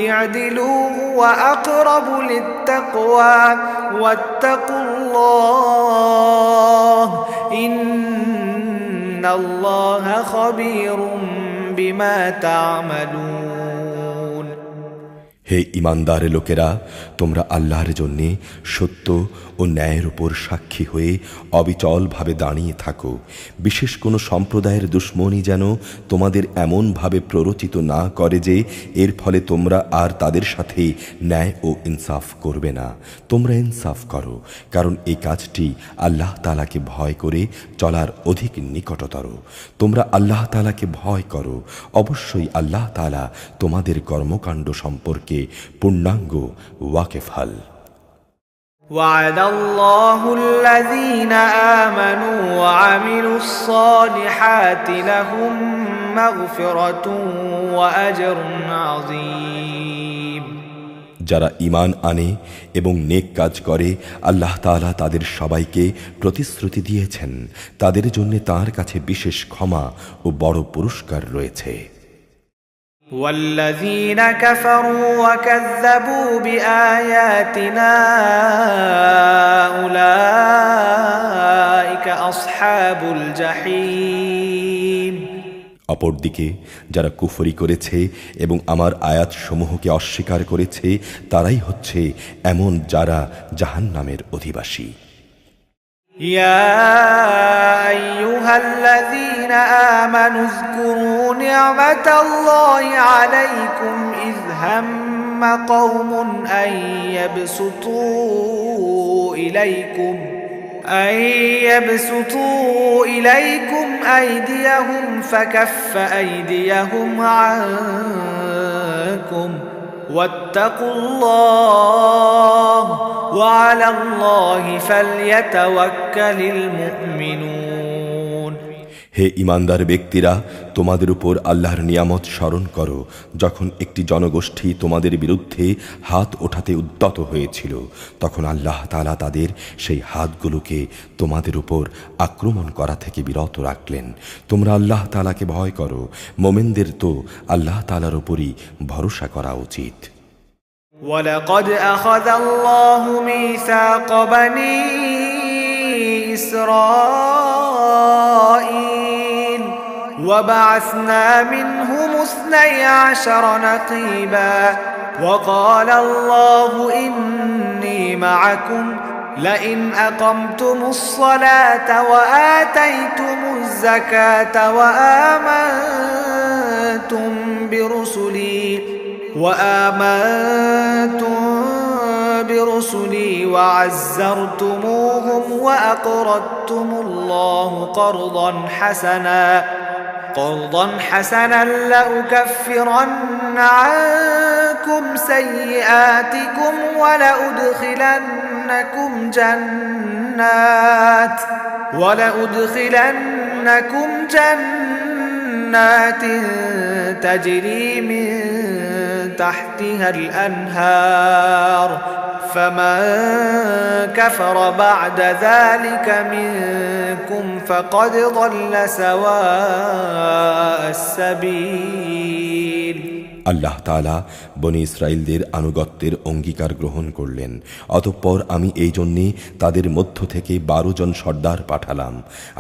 اعدلوا هو أقرب للتقوى واتقوا الله إن الله خبير بما تعملون। হে ঈমানদার লোকেরা, তোমরা আল্লাহর জন্যে সত্য ও ন্যায়ের উপর সাক্ষী হয়ে অবিচলভাবে দাঁড়িয়ে থাকো। বিশেষ কোনো সম্প্রদায়ের দুশমনী যেন তোমাদের এমনভাবে প্ররোচিত না করে যে এর ফলে তোমরা আর তাদের সাথে ন্যায় ও ইনসাফ করবে না। তোমরা ইনসাফ করো, কারণ এই কাজটি আল্লাহ তাআলাকে ভয় করে চলার অধিক নিকটতর। তোমরা আল্লাহ তাআলাকে ভয় করো, অবশ্যই আল্লাহ তাআলা তোমাদের কর্মকাণ্ড সম্পর্কে পূর্ণাঙ্গ ওয়াকিফাল। وعد الله الذين آمنوا وعملوا الصالحات لهم مغفرة وأجر عظيم। যারা ঈমান আনে এবং নেক কাজ করে আল্লাহ তাআলা তাদের সবাইকে প্রতিশ্রুতি দিয়েছেন, তাদের জন্য তাঁর কাছে বিশেষ ক্ষমা ও বড় পুরস্কার রয়েছে। والذين كفروا وكذبوا بآياتنا أولئك أصحاب الجحيم। অপরদিকে যারা কুফরি করেছে এবং আমার আয়াতসমূহকে অস্বীকার করেছে তারাই হচ্ছে এমন যারা জাহান্নামের অধিবাসী। يا أيها الذين آمنوا اذكروا نعمة الله عليكم إذ هم قوم أن يبسطوا إليكم أيديهم فكف أيديهم عنكم واتقوا الله وعلى الله فليتوكل المؤمنون। হে ঈমানদার ব্যক্তিরা, তোমাদের উপর আল্লাহর নিয়ামত স্মরণ করো যখন একটি জনগোষ্ঠী তোমাদের বিরুদ্ধে হাত ওঠাতে উদ্যত হয়েছিল, তখন আল্লাহ তাআলা তাদের সেই হাতগুলোকে তোমাদের উপর আক্রমণ করা থেকে বিরত রাখলেন। তোমরা আল্লাহ তাআলাকে ভয় করো, মোমেনদের তো আল্লাহ তাআলার উপরই ভরসা করা উচিত। ولقد أخذ الله ميثاق بني إسرائيل وبعثنا منهم 12 نقيبا وقال الله إني معكم لئن أقمتم الصلاة وآتيتم الزكاة وآمنتم برسلي رسلي وعزرتموهم وأقرضتم الله قرضا حسنا لأكفرن عنكم سيئاتكم ولأدخلنكم جنات تجري من تحتها الأنهار فمن كفر بعد ذلك منكم فقد ضل سواء السبيل আল্লাহ তাআলা বনী ইসরাইলদের আনুগত্যের অঙ্গীকার গ্রহণ করলেন। অতঃপর আমি এই জন্যে তাদের মধ্য থেকে 12 জন সর্দার পাঠালাম।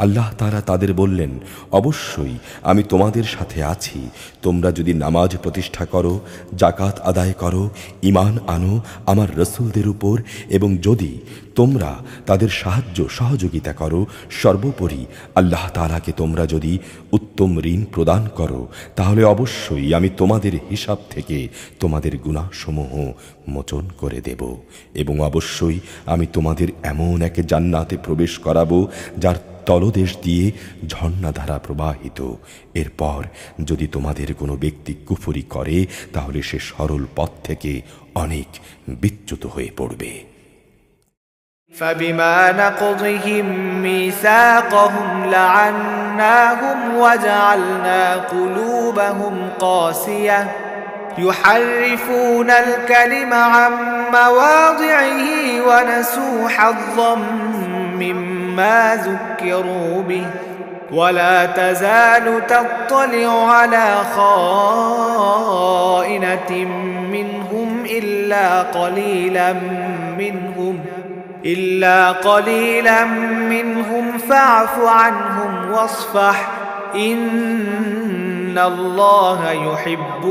আল্লাহ তাআলা তাদের বললেন, অবশ্যই আমি তোমাদের সাথে আছি। তোমরা যদি নামাজ প্রতিষ্ঠা করো, জাকাত আদায় করো, ঈমান আনো আমার রাসূলদের উপর, এবং যদি তোমরা তাদের সাহায্য সহযোগিতা করো, সর্বোপরি আল্লাহ তাআলাকে তোমরা যদি উত্তম ঋণ প্রদান করো, তাহলে অবশ্যই আমি তোমাদের হিসাব থেকে তোমাদের গুনাহসমূহ মোচন করে দেব, এবং অবশ্যই আমি তোমাদের এমন এক জান্নাতে প্রবেশ করাবো যার তলদেশ দিয়ে ঝর্ণাধারা প্রবাহিত। এরপর যদি তোমাদের কোনো ব্যক্তি কুফরি করে, তাহলে সে সরল পথ থেকে অনেক বিচ্যুত হয়ে পড়বে। فبما نقضهم ميثاقهم لعناهم وجعلنا قلوبهم قاسية يحرفون الكلم عن مواضعه ونسوا حظا مما ذكروا به ولا تزال تطلع على خائنة منهم إلا قليلا منهم فاعف عنهم واصفح إن الله يحب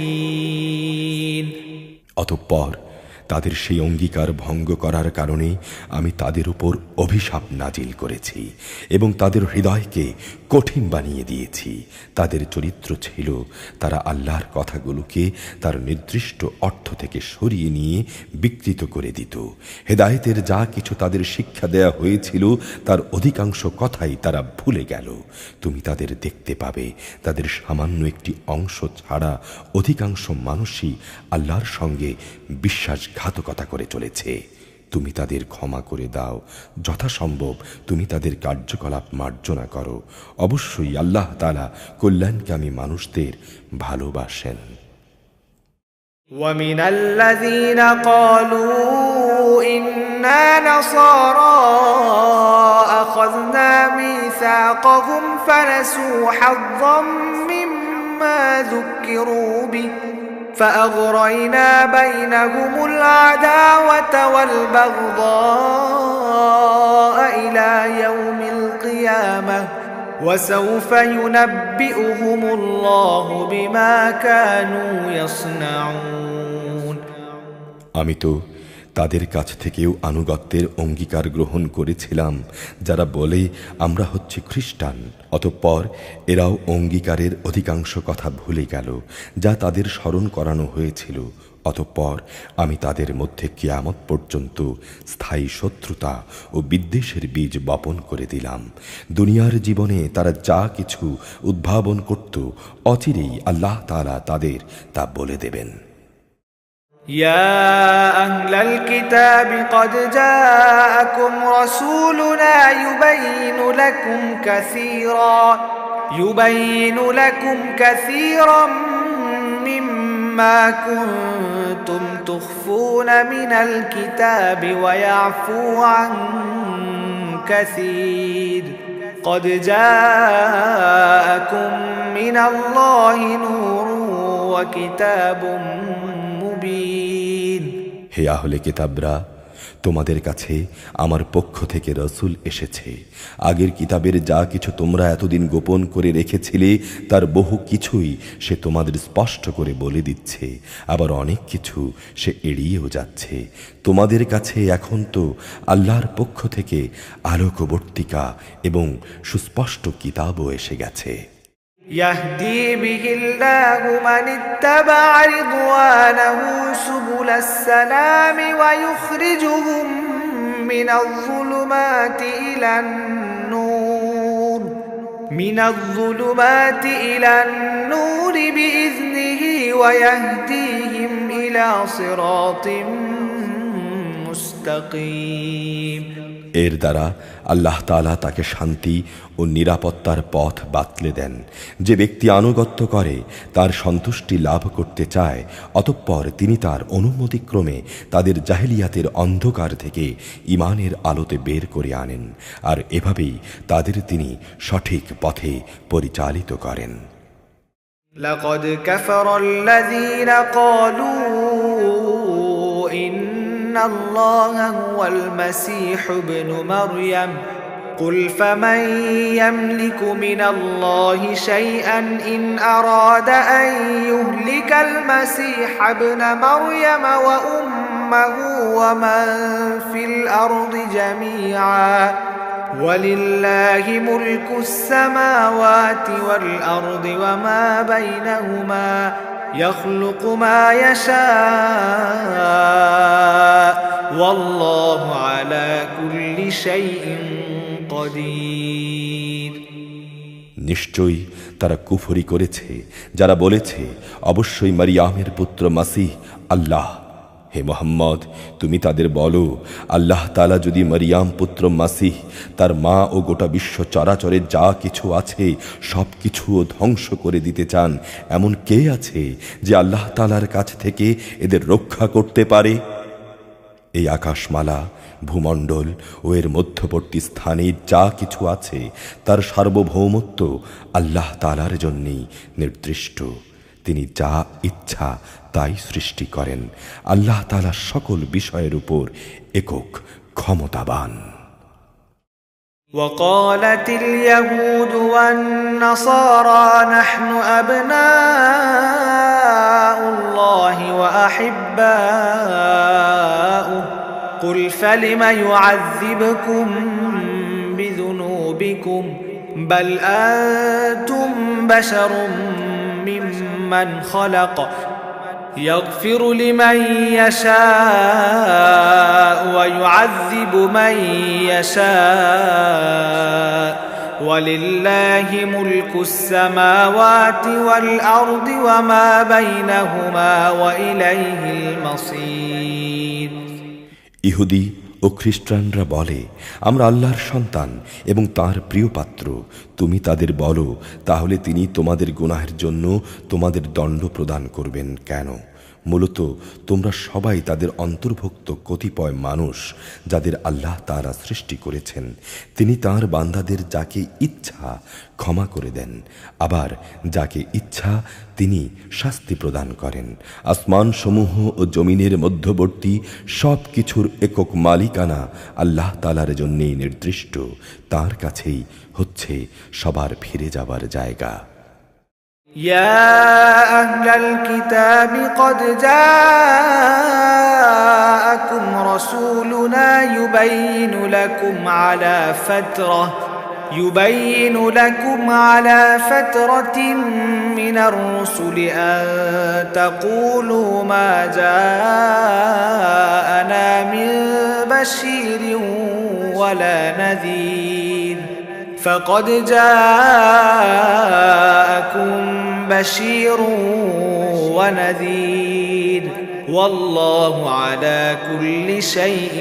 المحسنين অতঃপর তাদের সেই অঙ্গীকার ভঙ্গ করার কারণে আমি তাদের উপর অভিশাপ নাজিল করেছি এবং তাদের হৃদয়কে কঠিন বানিয়ে দিয়েছি। তাদের চরিত্র ছিল তারা আল্লাহর কথাগুলোকে তার নির্দিষ্ট অর্থ থেকে সরিয়ে নিয়ে বিকৃত করে দিত। হেদায়েতের যা কিছু তাদের শিক্ষা দেয়া হয়েছিল তার অধিকাংশ কথাই তারা ভুলে গেল। তুমি তাদের দেখতে পাবে তাদের সামান্য একটি অংশ ছাড়া অধিকাংশ মানুষই আল্লাহর সঙ্গে বিশ্বাসঘাতকতা করে চলেছে। তুমি তাদের ক্ষমা করে দাও, যথাসম্ভব তুমি তাদের কার্যকলাপ মার্জনা করো। অবশ্যই আল্লাহ তাআলা কল্যাণকামী মানুষদের ভালোবাসেন। ومن الذين قالوا إنا نصارى أخذنا ميثاقهم فنسوا حظا مما ذكروا به فأغرينا بينهم العداوة والبغضاء إلى يوم القيامة وسوف ينبئهم الله بما كانوا يصنعون আমি তো তাদের কাছ থেকেও আনুগত্যের অঙ্গীকার গ্রহণ করেছিলাম যারা বলে আমরা হচ্ছে খ্রিস্টান। অতঃপর এরাও অঙ্গীকারের অধিকাংশ কথা ভুলে গেল যা তাদের স্মরণ করানো হয়েছিল। অতঃপর আমি তাদের মধ্যে কিয়ামত পর্যন্ত স্থায়ী শত্রুতা ও বিদ্বেষের বীজ বপন করে দিলাম। দুনিয়ার জীবনে তারা যা কিছু উদ্ভাবন করত, অচিরেই আল্লাহ তাআলা তাদের তা বলে দেবেন। يا أهل الكتاب قد جاءكم رسولنا يبين لكم كثيرا مما كنتم تخفون من الكتاب ويعفو عن كثير قد جاءكم من الله نور وكتاب মুবিন। হে আহলে কিতাবরা, তোমাদের কাছে আমার পক্ষ থেকে রাসূল এসেছে। আগের কিতাবের যা কিছু তোমরা এতদিন গোপন করে রেখেছিলে তার বহু কিছুই সে তোমাদের স্পষ্ট করে বলে দিচ্ছে, আবার অনেক কিছু সে এড়িয়েও যাচ্ছে। তোমাদের কাছে এখন তো আল্লাহর পক্ষ থেকে আলোকবর্তিকা এবং সুস্পষ্ট কিতাবও এসে গেছে। يهدي به الله من اتبع رضوانه سبل سبل السلام ويخرجهم من الظلمات إلى النور بإذنه ويهديهم إلى صراط مستقيم এর দ্বারা আল্লাহ তাআলা তাকে শান্তি ও নিরাপত্তার পথ বাতলে দেন। যে ব্যক্তি আনুগত্য করে তার সন্তুষ্টি লাভ করতে চায়, অতঃপর তিনি তার অনুমতিক্রমে তাদের জাহেলিয়াতের অন্ধকার থেকে ঈমানের আলোতে বের করে আনেন, আর এভাবেই তাদের তিনি সঠিক পথে পরিচালিত করেন। لقد كفر الذين قالوا إن الله هو المسيح ابن مريم قل فمن يملك من الله شيئا إن أراد أن يهلك المسيح ابن مريم وأمه ومن في الأرض جميعا ولله ملك السماوات والأرض وما بينهما يخلق ما يشاء والله على كل شيء قدير নিশ্চয়ই তারা কুফরি করেছে যারা বলেছে অবশ্যই মারিয়ামের পুত্র মাসিহ আল্লাহ। হে মুহাম্মদ, তুমি তাদের বলো, আল্লাহ তাআলা যদি মারিয়াম পুত্র মাসিহ, তার মা ও গোটা বিশ্ব চরাচরে যা কিছু আছে সব কিছুও ধ্বংস করে দিতে চান, এমন কে আছে যে আল্লাহ তাআলার কাছ থেকে এদের রক্ষা করতে পারে? এই আকাশমালা, ভূমণ্ডল ও এর মধ্যবর্তী স্থানে যা কিছু আছে তার সার্বভৌমত্ব আল্লাহ তাআলার জন্যই নির্দিষ্ট। তিনি যা ইচ্ছা তাই সৃষ্টি করেন। আল্লাহ তাআলা সকল বিষয়ের উপর একক ক্ষমতাবান। وقالت اليهود والنصارى نحن أبناء الله وأحباؤه قل فلم يعذبكم بذنوبكم بل أنتم بشر ممن خلق يغفر لمن يشاء ويعذب من يشاء ولله ملك السماوات والأرض وما بينهما وإليه المصير ইহুদি ও খ্রিস্টানরা বলে, আমরা আল্লাহর সন্তান এবং তার প্রিয় পাত্র। তুমি তাদের বলো, তাহলে তিনি তোমাদের গুনাহের জন্য তোমাদের দণ্ড প্রদান করবেন কেন? মূলত তোমরা সবাই তাদের অন্তর্ভুক্ত কতিপয় মানুষ যাদের আল্লাহ তাআলা সৃষ্টি করেছেন। তিনি তাঁর বান্দাদের যাকে ইচ্ছা ক্ষমা করে দেন, আবার যাকে ইচ্ছা তিনি শাস্তি প্রদান করেন। আসমান সমূহ ও জমিনের মধ্যবর্তী সব কিছুর একক মালিকানা আল্লাহ তাআলার জন্যেই নির্দিষ্ট। তাঁর কাছেই হচ্ছে সবার ফিরে যাবার জায়গা। يا أهل الكتاب قد جاءكم رسولنا يبين لكم على فترة من الرسل أن تقولوا ما جاءنا من بشير ولا نذير فقد جاءكم بشير ونذير والله على كل شيء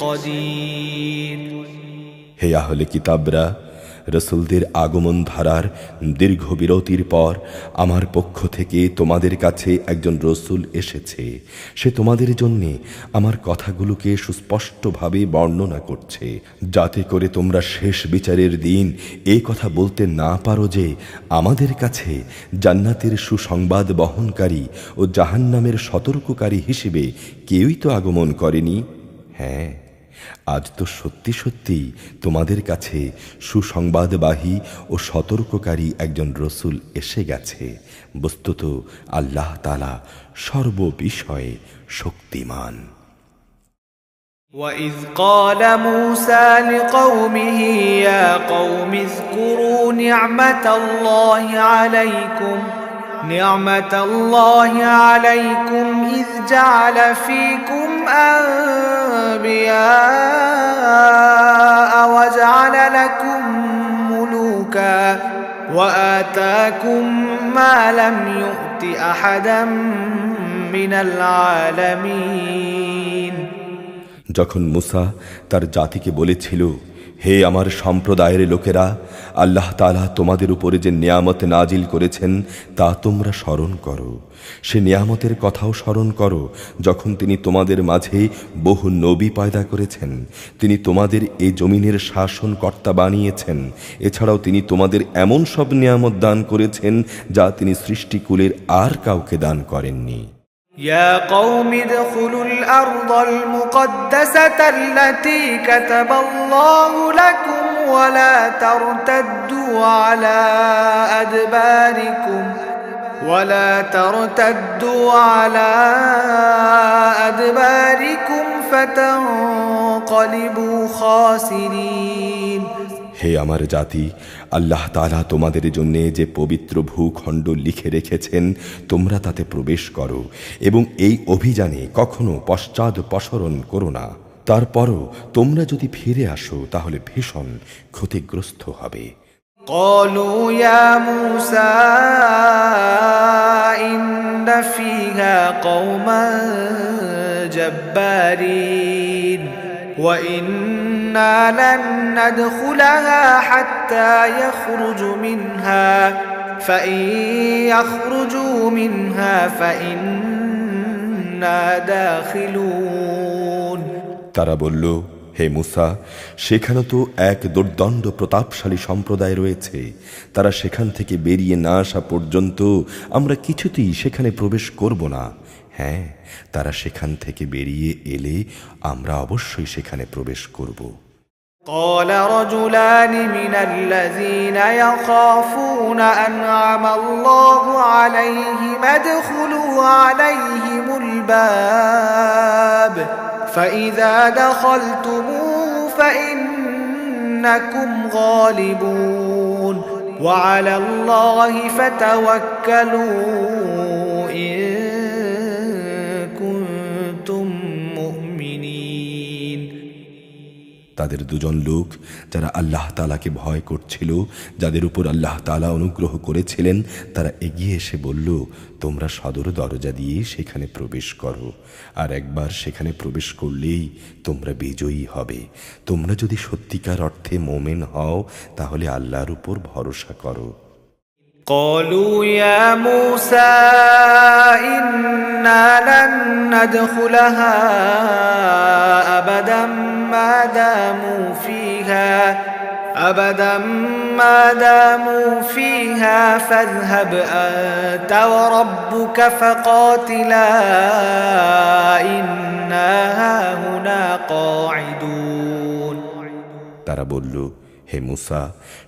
قدير হে আহলে কিতাবরা, রসুলদের আগমন ধারার দীর্ঘ বিরতির পর আমার পক্ষ থেকে তোমাদের কাছে একজন রসুল এসেছে। সে তোমাদের জন্যে আমার কথাগুলোকে সুস্পষ্টভাবে বর্ণনা করছে, যাতে করে তোমরা শেষ বিচারের দিন এই কথা বলতে না পারো যে আমাদের কাছে জান্নাতের সুসংবাদ বহনকারী ও জাহান্নামের সতর্ককারী হিসেবে কেউই তো আগমন করেনি। হ্যাঁ, আজ তো সত্যি সত্যি তোমাদের কাছে সুসংবাদবাহী ও সতর্ককারী একজন রসুল এসে গেছে। বস্তুত আল্লাহ তাআলা সর্ববিষয়ে শক্তিমান। وَإِذْ قَالَ مُوسَى لِقَوْمِهِ يَا قَوْمِ اذْكُرُوا نِعْمَةَ اللَّهِ عَلَيْكُمْ نعمة الله عليكم إذ جعل فيكم أنبياء وجعل لكم ملوكا وآتاكم ما لم يؤت أحدا من العالمين যখন মুসা তার জাতিকে বলেছিল, হে আমার সম্প্রদায়ের লোকেরা, আল্লাহ তাআলা তোমাদের উপরে যে নিয়ামত নাজিল করেছেন তা তোমরা স্মরণ করো। সে নিয়ামতের কথাও স্মরণ করো যখন তিনি তোমাদের মাঝে বহু নবী পয়দা করেছেন, তিনি তোমাদের এই জমিনের শাসনকর্তা বানিয়েছেন। এছাড়াও তিনি তোমাদের এমন সব নিয়ামত দান করেছেন যা তিনি সৃষ্টিকুলের আর কাউকে দান করেননি। يا قوم ادخلوا الأرض المقدسة التي كتب الله لكم ولا ترتدوا على أدباركم فتنقلبوا خاسرين হে আমার জাতি, আল্লাহ তাআলা তোমাদের জন্য যে পবিত্র ভূখণ্ড লিখে রেখেছেন তোমরা তাতে প্রবেশ করো এবং এই অভিযানে কখনো পশ্চাদপসরণ করো না। তারপরও তোমরা যদি ফিরে আসো তাহলে ভীষণ ক্ষতিগ্রস্ত হবে। قالوا يا موسى إن فيها قوما جبارين وإنا لن ندخلها حتى يخرجوا منها فإن يخرجوا منها فإنا داخلون তারা বলল, হে মুসা, সেখানে তো এক দুর্দণ্ড প্রতাপশালী সম্প্রদায় রয়েছে, তারা সেখান থেকে বেরিয়ে না আসা পর্যন্ত আমরা কিছুতেই সেখানে প্রবেশ করব না। হ্যাঁ, তারা সেখান থেকে বেরিয়ে এলে আমরা অবশ্যই সেখানে প্রবেশ করব। قال رجلان من الذين يخافون أنعم الله عليهم ادخلوا عليهم الباب فإذا دخلتموه فإنكم غالبون وعلى الله فتوكلوا إن كنتم مؤمنين তাদের দুজন লোক যারা আল্লাহ তাআলাকে ভয় করছিল, যাদের উপর আল্লাহ তাআলা অনুগ্রহ করেছিলেন, তারা এগিয়ে এসে বলল, তোমরা সদর দরজা দিয়ে সেখানে প্রবেশ করো, আর একবার সেখানে প্রবেশ করলেই তোমরা বিজয়ী হবে। তোমরা যদি সত্যিকার অর্থে মুমিন হও তাহলে আল্লাহর উপর ভরসা করো। قالوا يا موسى إنا لن ندخلها أبدا ما داموا فيها فاذهب أنت وربك فقاتلا إنا هاهنا قاعدون তারা বলল, হে মুসা,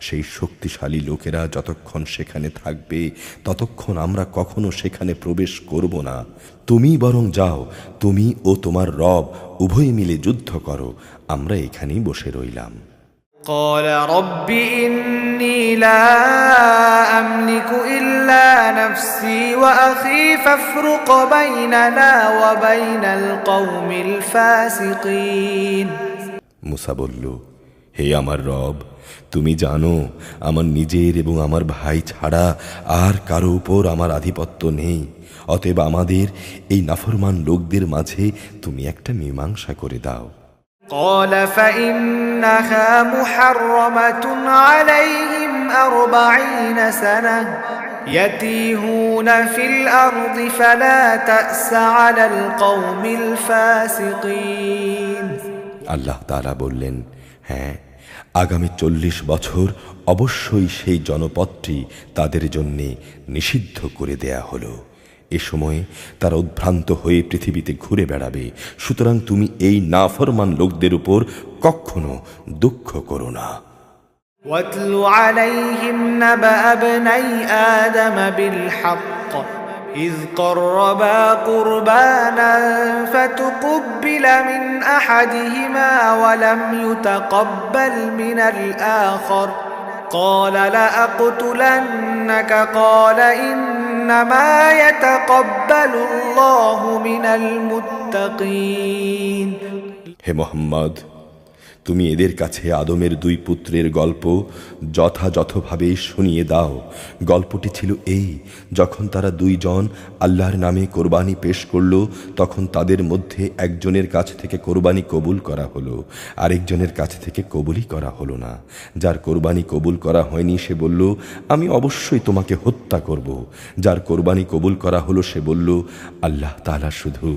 সেই শক্তিশালী লোকেরা যতক্ষণ সেখানে থাকবে ততক্ষণ আমরা কখনো সেখানে প্রবেশ করব না। তুমি বরং যাও, তুমি ও তোমার রব উভয়ে মিলে যুদ্ধ করো, আমরা এখানেই বসে রইলাম। قال رب إني لا أملك إلا نفسي وأخي فافرق بيننا وبين القوم الفاسقين মুসা বলল, হে আমার রব, তুমি জানো আমার নিজের এবং আমার ভাই ছাড়া আর কারো উপর আমার আধিপত্য নেই, অতএব আমাদের এই নাফরমান লোকদের মাঝে তুমি একটা মীমাংসা করে দাও। قال فإنها محرمة عليهم 40 سنة يتيهون في الأرض فلا تأس على القوم الفاسقين আল্লাহ তাআলা বললেন, হ্যাঁ, আগামী 40 বছর অবশ্যই সেই জনপদটি তাদের জন্যে নিষিদ্ধ করে দেয়া হলো। এ সময় তারা উদ্ভ্রান্ত হয়ে পৃথিবীতে ঘুরে বেড়াবে, সুতরাং তুমি এই নাফরমান লোকদের উপর কখনো দুঃখ করো না। واتل عليهم نبأ ابني آدم بالحق إذ قربا قربانا فتقبل من أحدهما ولم يتقبل من الآخر قال لأقتلنك قال إن إنما يتقبل الله من المتقين হে মুহাম্মদ, তুমি এদের কাছে আদমের দুই পুত্রের গল্প যথাযথভাবে শুনিয়ে দাও। গল্পটি ছিল এই: যখন তারা দুইজন আল্লাহর নামে কোরবানি পেশ করল, তখন তাদের মধ্যে একজনের কাছ থেকে কোরবানি কবুল করা হলো, আরেকজনের কাছ থেকে কবুলই করা হলো না। যার কোরবানি কবুল করা হয়নি সে বলল, আমি অবশ্যই তোমাকে হত্যা করব। যার কোরবানি কবুল করা হলো সে বলল, আল্লাহ তাআলা শুধু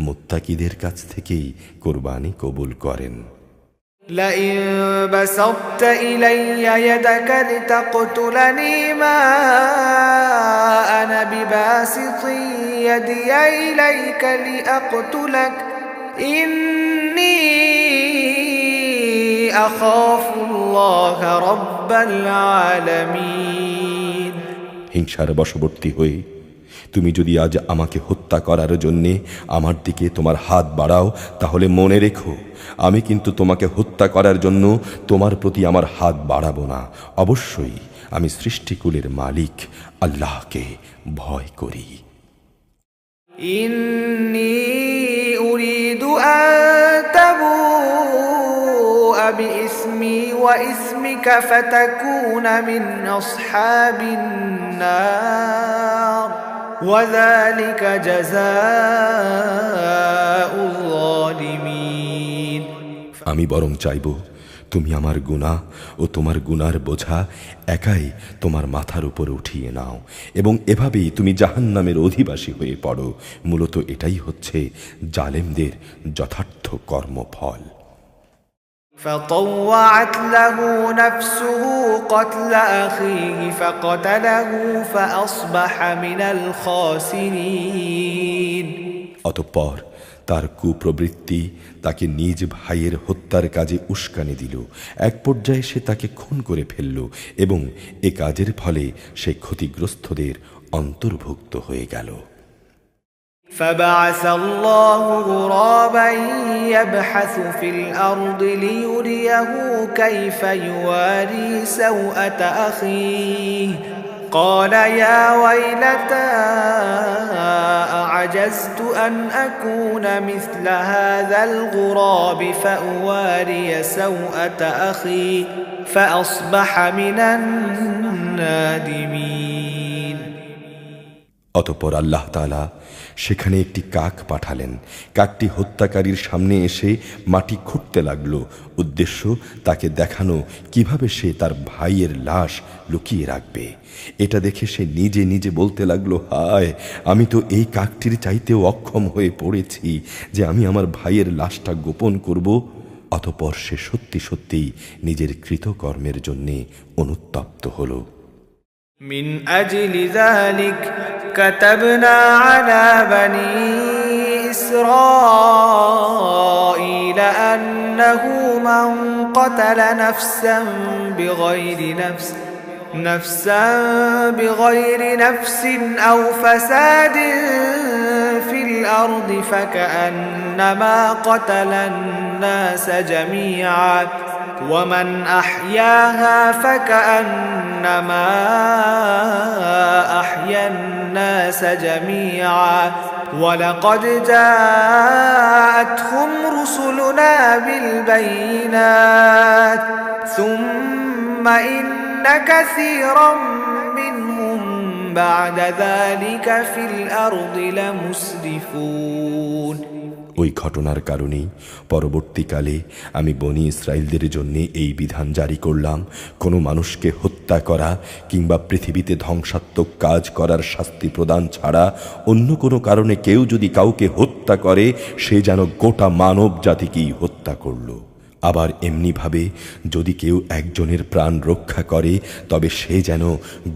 মুত্তাকিদের কাছ থেকেই কোরবানি কবুল করেন। لئن بسطت إلي يدك لتقتلني ما أنا بباسط يدي إليك لأقتلك إني أخاف الله رب العالمين হিংসার বশবর্তী হয়ে তুমি যদি আজ আমাকে হত্যা করার জন্যে আমার দিকে তোমার হাত বাড়াও, তাহলে মনে রেখো, আমি কিন্তু তোমাকে হত্যা করার জন্য তোমার প্রতি আমার হাত বাড়াবো না। অবশ্যই আমি সৃষ্টিকুলের মালিক আল্লাহকে ভয় করি। ইন্নী উরিদু আন তাবুআ বিইসমি ওয়া ইসমিকা ফাতাকুনা মিন আসহাবিন নার ওয়া যালিকা জাযাউল যালিমিন। আমি বরং চাইব তুমি আমার গুনাহ ও তোমার গুনার বোঝা একাই তোমার মাথার উপর উঠিয়ে নাও এবং এভাবেই তুমি জাহান্নামের অধিবাসী হয়ে পড়ো। মূলত এটাই হচ্ছে জালেমদের যথার্থ কর্মফল। فطوعت له نفسه قتل أخيه فقتله فأصبح من الخاسرين। অতঃপর তার কুপ্রবৃত্তি তাকে নিজ ভাইয়ের হত্যার কাজে উস্কানি দিল। এক পর্যায়ে সে তাকে খুন করে ফেলল এবং এ কাজের ফলে সে ক্ষতিগ্রস্তদের অন্তর্ভুক্ত হয়ে গেল। فبعث الله غرابا يبحث في الأرض ليريه كيف يواري سوءة أخيه قال يا ويلتى أعجزت أن أكون مثل هذا الغراب فأواري سوءة أخي فأصبح من النادمين। অতঃপর আল্লাহ তাআলা সেখানে একটি কাক পাঠালেন। কাকটি হত্যাকারীর সামনে এসে মাটি খুঁড়তে লাগল। উদ্দেশ্য তাকে দেখানো কিভাবে সে তার ভাইয়ের লাশ লুকিয়ে রাখবে। এটা দেখে সে নিজে নিজে বলতে লাগলো, হায়, আমি তো এই কাকটির চাইতেও অক্ষম হয়ে পড়েছি যে আমি আমার ভাইয়ের লাশটা গোপন করব। অতঃপর সে সত্যি সত্যি নিজের কৃতকর্মের জন্যে অনুতপ্ত হল। من أجل ذلك كتبنا على بني إسرائيل أنه من قتل نفسا بغير نفس أو فساد في الأرض فكأنما قتل الناس جميعا ومن أحياها فكأنما أحيا الناس جميعا ولقد جاءتهم رسلنا بالبينات ثم إن كثيرا منهم بعد ذلك في الأرض لمسرفون। ওই ঘটনার কারণেই পরবর্তীকালে আমি বনি ইসরাইলদের জন্য এই বিধান জারি করলাম, কোনো মানুষকে হত্যা করা কিংবা পৃথিবীতে ধ্বংসাত্মক কাজ করার শাস্তি প্রদান ছাড়া অন্য কোনো কারণে কেউ যদি কাউকে হত্যা করে, সে যেন গোটা মানব জাতিকেই হত্যা করল। আবার এমনিভাবে যদি কেউ একজনের প্রাণ রক্ষা করে, তবে সে যেন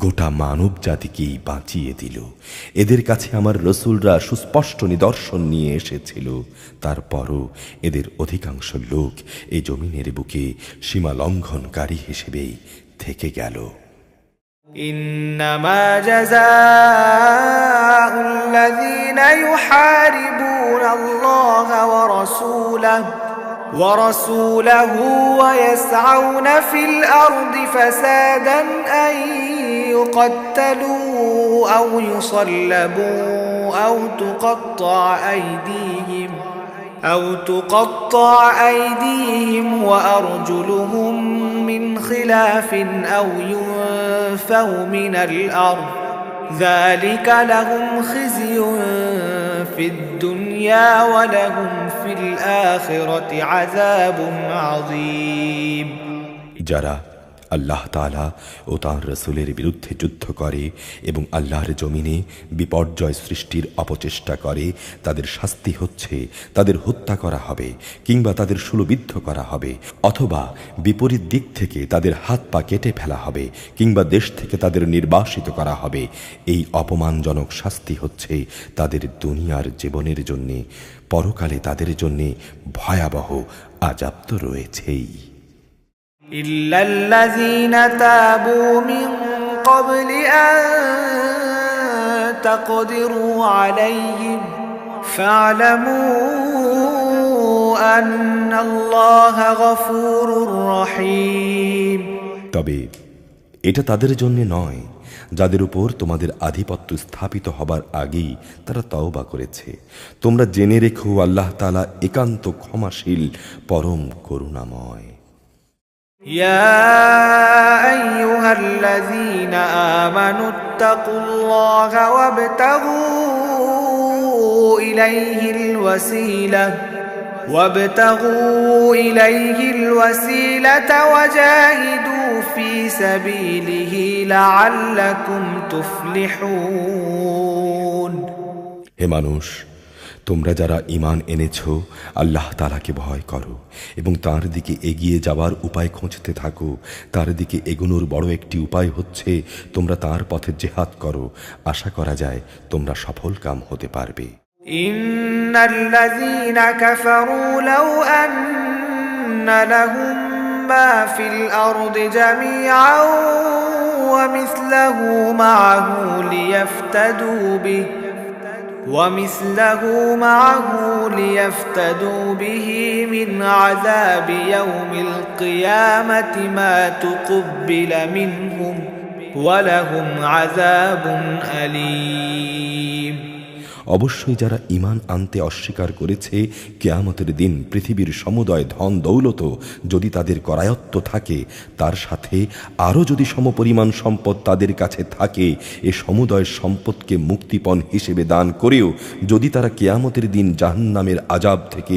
গোটা মানব জাতিকেই বাঁচিয়ে দিল। এদের কাছে আমার রসুলরা সুস্পষ্ট নিদর্শন নিয়ে এসেছিল, তারপরও এদের অধিকাংশ লোক এই জমিনের বুকে সীমা লঙ্ঘনকারী হিসেবেই থেকে গেল। إنما جزاء الذين يحاربون الله ورسوله ويسعون في الأرض فسادا أن يقتلوا أو يصلبوا أو تقطع أيديهم وأرجلهم من خلاف أو ينفوا من الأرض ذلك لهم خزي في الدنيا ولهم في الآخرة عذاب عظيم যারা আল্লাহ তাআলা ও তাঁর রাসূলের বিরুদ্ধে যুদ্ধ করে এবং আল্লাহর জমিনে বিপর্যয় সৃষ্টির অপচেষ্টা করে, তাদের শাস্তি হচ্ছে তাদের হত্যা করা হবে কিংবা তাদের শূলবিদ্ধ করা হবে, অথবা বিপরীত দিক থেকে তাদের হাত পা কেটে ফেলা হবে কিংবা দেশ থেকে তাদের নির্বাসিত করা হবে। এই অপমানজনক শাস্তি হচ্ছে তাদের দুনিয়ার জীবনের জন্যে, পরকালে তাদের জন্যে ভয়াবহ আযাব তো রয়েছেই। إلا الذين تابوا من قبل أن تقدروا عليهم فاعلموا أن الله غفور رحيم তবে এটা তাদের জন্য নয় যাদের উপর তোমাদের আধিপত্য স্থাপিত হবার আগেই তারা তওবা করেছে। তোমরা জেনে রেখো আল্লাহ তাআলা একান্ত ক্ষমাশীল, পরম করুণাময়। يا أيها الذين آمنوا اتقوا الله وابتغوا إليه الوسيلة وجاهدوا في سبيله لعلكم تفلحون। হে মানুষ, তোমরা যারা ঈমান এনেছো, আল্লাহ তাআলাকে ভয় করো এবং তার দিকে এগিয়ে যাওয়ার উপায় খুঁজতে থাকো। তার দিকে এগোনোর বড় একটি উপায় হচ্ছে তোমরা তার পথে জিহাদ করো। আশা করা যায় তোমরা সফলকাম হতে পারবে। ইন্নাল্লাযীনা কাফারু লাউ আন্না লাহুম মা ফিল আরদি জামিআন ওয়া মিসলাহু মা'আহু ليفتدوا به من عذاب يوم القيامة ما تقبل منهم ولهم عذاب أليم। অবশ্যই যারা ঈমান আনতে অস্বীকার করেছে, কিয়ামতের দিন পৃথিবীর সমুদয় ধন দৌলত যদি তাদের করায়ত্ত থাকে, তার সাথে আরও যদি সমপরিমাণ সম্পদ তাদের কাছে থাকে, এ সমুদয় সম্পদকে মুক্তিপণ হিসেবে দান করেও যদি তারা কিয়ামতের দিন জাহান্নামের আযাব থেকে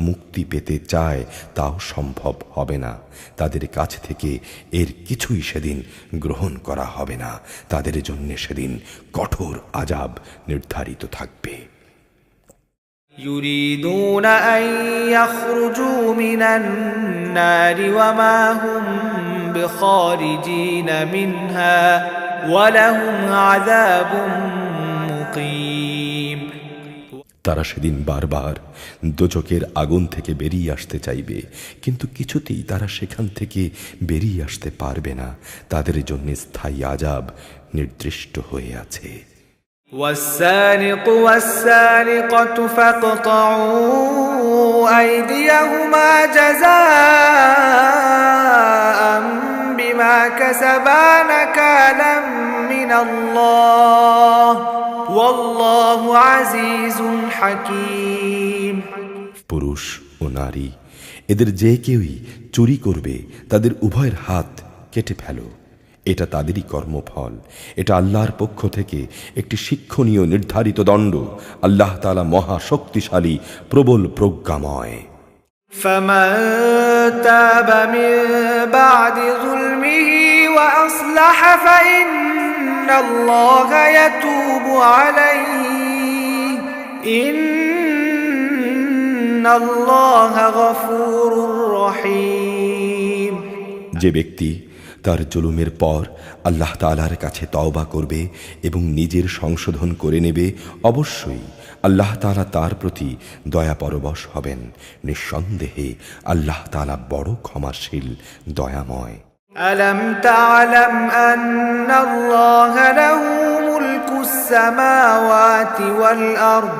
মুক্তি পেতে চায়, তাও সম্ভব হবে না। তাদের কাছ থেকে এর কিছুই সেদিন গ্রহণ করা হবে না। তাদের জন্য সেদিন কঠোর আযাব নির্ধারিত থাকবে। يريدون أن يخرجوا من النار وما هم بخارجين منها ولهم عذاب مقيم। তারা সেদিন বারবার দোজখের আগুন থেকে বেরিয়ে আসতে চাইবে, কিন্তু কিছুতেই তারা সেখান থেকে বেরিয়ে আসতে পারবে না। তাদের জন্য স্থায়ী আযাব নির্দিষ্ট হয়ে আছে। والسارق والسارقة فاقطعوا أيديهما جزاء بما كسبا نكالا من الله والله عزيز حكيم। পুরুষ ও নারী এদের যে কেউই চুরি করবে, তাদের উভয়ের হাত কেটে ফেলো। এটা তাদেরই কর্মফল। এটা আল্লাহর পক্ষ থেকে একটি শিক্ষণীয় নির্ধারিত দণ্ড। আল্লাহ তাআলা মহা শক্তিশালী, প্রবল প্রজ্ঞাময়। فمن تاب من بعد ظلمه وأصلح فإن الله يتوب عليه إن الله غفور رحيم। যে ব্যক্তি তার জুলুমের পর আল্লাহ তাআলার কাছে তওবা করবে এবং নিজের সংশোধন করে নেবে, অবশ্যই আল্লাহ তাআলা তার প্রতি দয়া পরবশ হবেন। নিঃসন্দেহে আল্লাহ তাআলা বড় ক্ষমাশীল, দয়াময়। ألم تعلم أن الله له ملك السماوات والأرض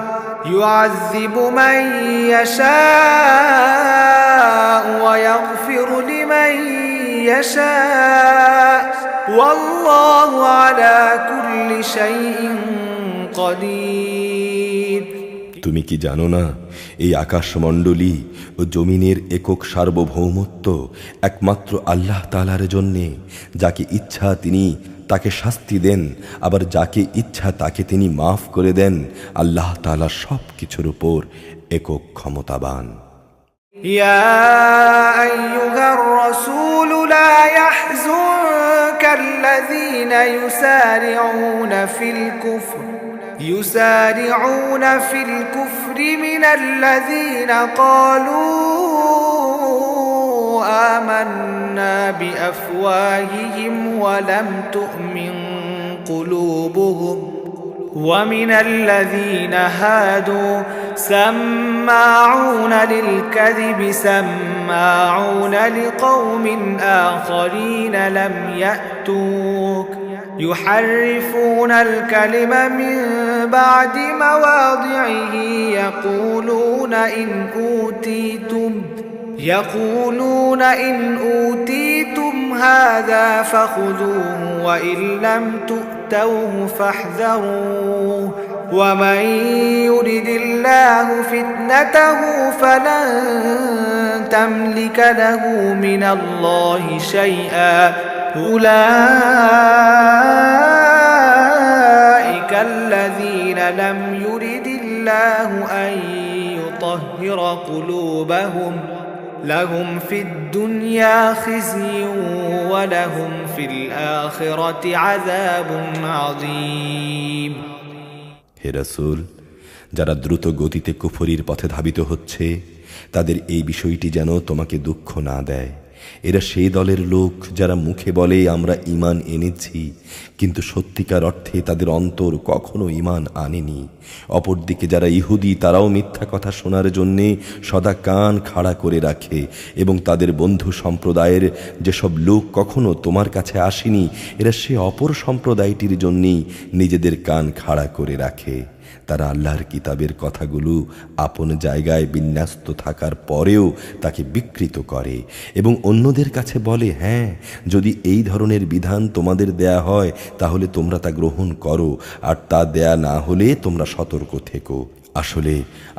يعذب من يشاء ويغفر لمن يشاء والله على كل شيء قدير তুমি কি জানো না এই আকাশমণ্ডলী ও জমিনের একক সার্বভৌমত্ব একমাত্র আল্লাহ তাআলার জন্যে। যাকে ইচ্ছা তিনি তাকে শাস্তি দেন, আবার যাকে ইচ্ছা তাকে তিনি মাফ করে দেন। আল্লাহ তাআলা সব কিছুর উপর একক ক্ষমতাবান। يا أيها الرسول لا يحزنك الذين يسارعون في الكفر من الذين قالوا آمنا بأفواههم ولم تؤمن قلوبهم ومن الذين هادوا سماعون للكذب سماعون لقوم آخرين لم يأتوك يحرفون الكلم من بعد مواضعه يقولون إن أوتيتم هذا فخذوه وإن لم تؤتوه فاحذروه ومن يرد الله فتنته فلن تملك له من الله شيئا أولئك الذين لم يرد الله أن يطهر قلوبهم لهم في الدنيا خزي ولهم في الآخرة عذاب عظيم হে রাসূল, যারা দ্রুত গতিতে কুফরির পথে ধাবিত হচ্ছে তাদের এই বিষয়টি যেন তোমাকে দুঃখ না দেয়। এরা সেই দলের লোক যারা মুখে বলে আমরা ঈমান এনেছি, কিন্তু সত্যিকার অর্থে তাদের অন্তর কখনো ঈমান আনেনি। অপরদিকে যারা ইহুদি তারাও মিথ্যা কথা শোনার জন্যে সদা কান খাড়া করে রাখে, এবং তাদের বন্ধু সম্প্রদায়ের যেসব লোক কখনো তোমার কাছে আসেনি এরা সে অপর সম্প্রদায়টির জন্যেই নিজেদের কান খাড়া করে রাখে। তারা আল্লাহর কিতাবের কথাগুলো আপন জায়গায় বিন্যস্ত থাকার পরেও তাকে বিকৃত করে এবং অন্যদের কাছে বলে, হ্যাঁ, যদি এই ধরনের বিধান তোমাদের দেয়া হয় তাহলে তোমরা তা গ্রহণ করো, আর তা দেয়া না হলে তোমরা সতর্ক থেকো। আসলে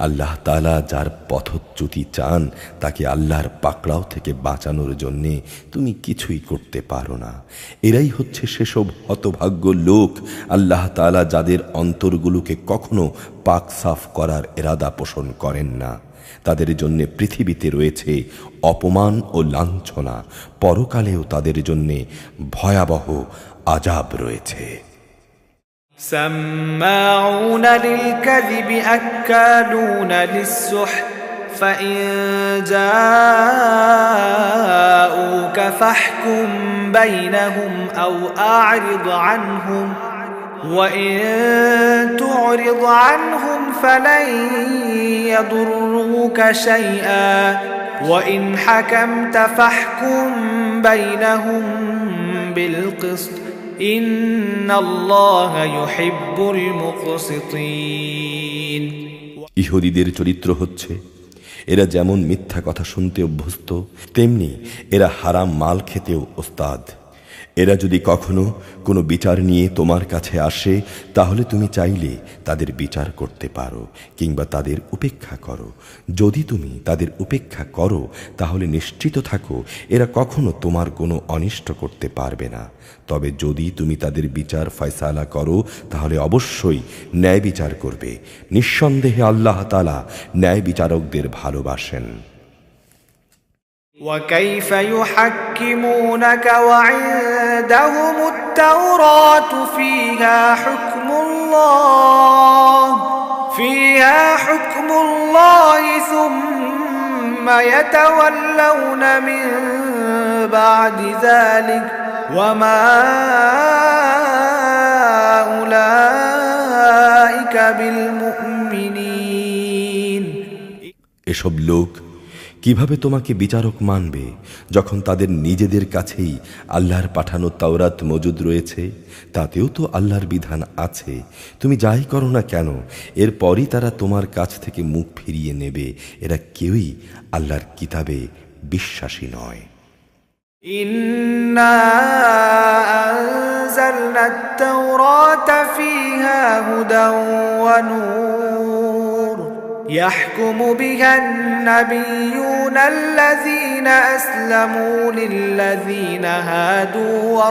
আল্লাহ তাআলা যার পথচ্যুতি চান তাকে আল্লাহর পাকড়াও থেকে বাঁচানোর জন্যে তুমি কিছুই করতে পারো না। এরাই হচ্ছে সেসব হতভাগ্য লোক আল্লাহ তাআলা যাদের অন্তরগুলোকে কখনো পাক সাফ করার ইরাদা পোষণ করেন না। তাদের জন্য পৃথিবীতে রয়েছে অপমান ও লাঞ্ছনা, পরকালেও তাদের জন্য ভয়াবহ আযাব রয়েছে। سماعون للكذب أكالون للسحت فإن جاءوك فاحكم بينهم أو أعرض عنهم وإن تعرض عنهم فلن يضروك شيئا وإن حكمت فاحكم بينهم بالقسط إن الله يحب المقسطين। ইহুদিদের চরিত্র হচ্ছে এরা যেমন মিথ্যা কথা শুনতে অভ্যস্ত তেমনি এরা হারাম মাল খেতেও ওস্তাদ। এরা যদি কখনো কোনো বিচার নিয়ে তোমার কাছে আসে তাহলে তুমি চাইলে তাদের বিচার করতে পারো কিংবা তাদের উপেক্ষা করো। যদি তুমি তাদের উপেক্ষা করো তাহলে নিশ্চিত থাকো এরা কখনো তোমার কোনো অনিষ্ট করতে পারবে না। তবে যদি তুমি তাদের বিচার ফয়সালা করো তাহলে অবশ্যই ন্যায় বিচার করবে। নিঃসন্দেহে আল্লাহ তাআলা ন্যায় বিচারকদের ভালোবাসেন। وكيف يحكمونك وعندهم التوراة فيها حكم الله ثم يتولون من بعد ذلك وما أولئك بالمؤمنين। এসব লোক কিভাবে তোমাকে বিচারক মানবে যখন তাদের নিজেদের কাছেই আল্লাহর পাঠানো তাওরাত মজুদ রয়েছে? তাতেও তো আল্লাহর বিধান আছে। তুমি যাই করো না কেন এরপরই তারা তোমার কাছ থেকে মুখ ফিরিয়ে নেবে। এরা কেউই আল্লাহর কিতাবে বিশ্বাসী নয়। إنا أنزلنا التوراة فيها هدى ونور يحكم بها النبيون الذين أسلموا للذين هادوا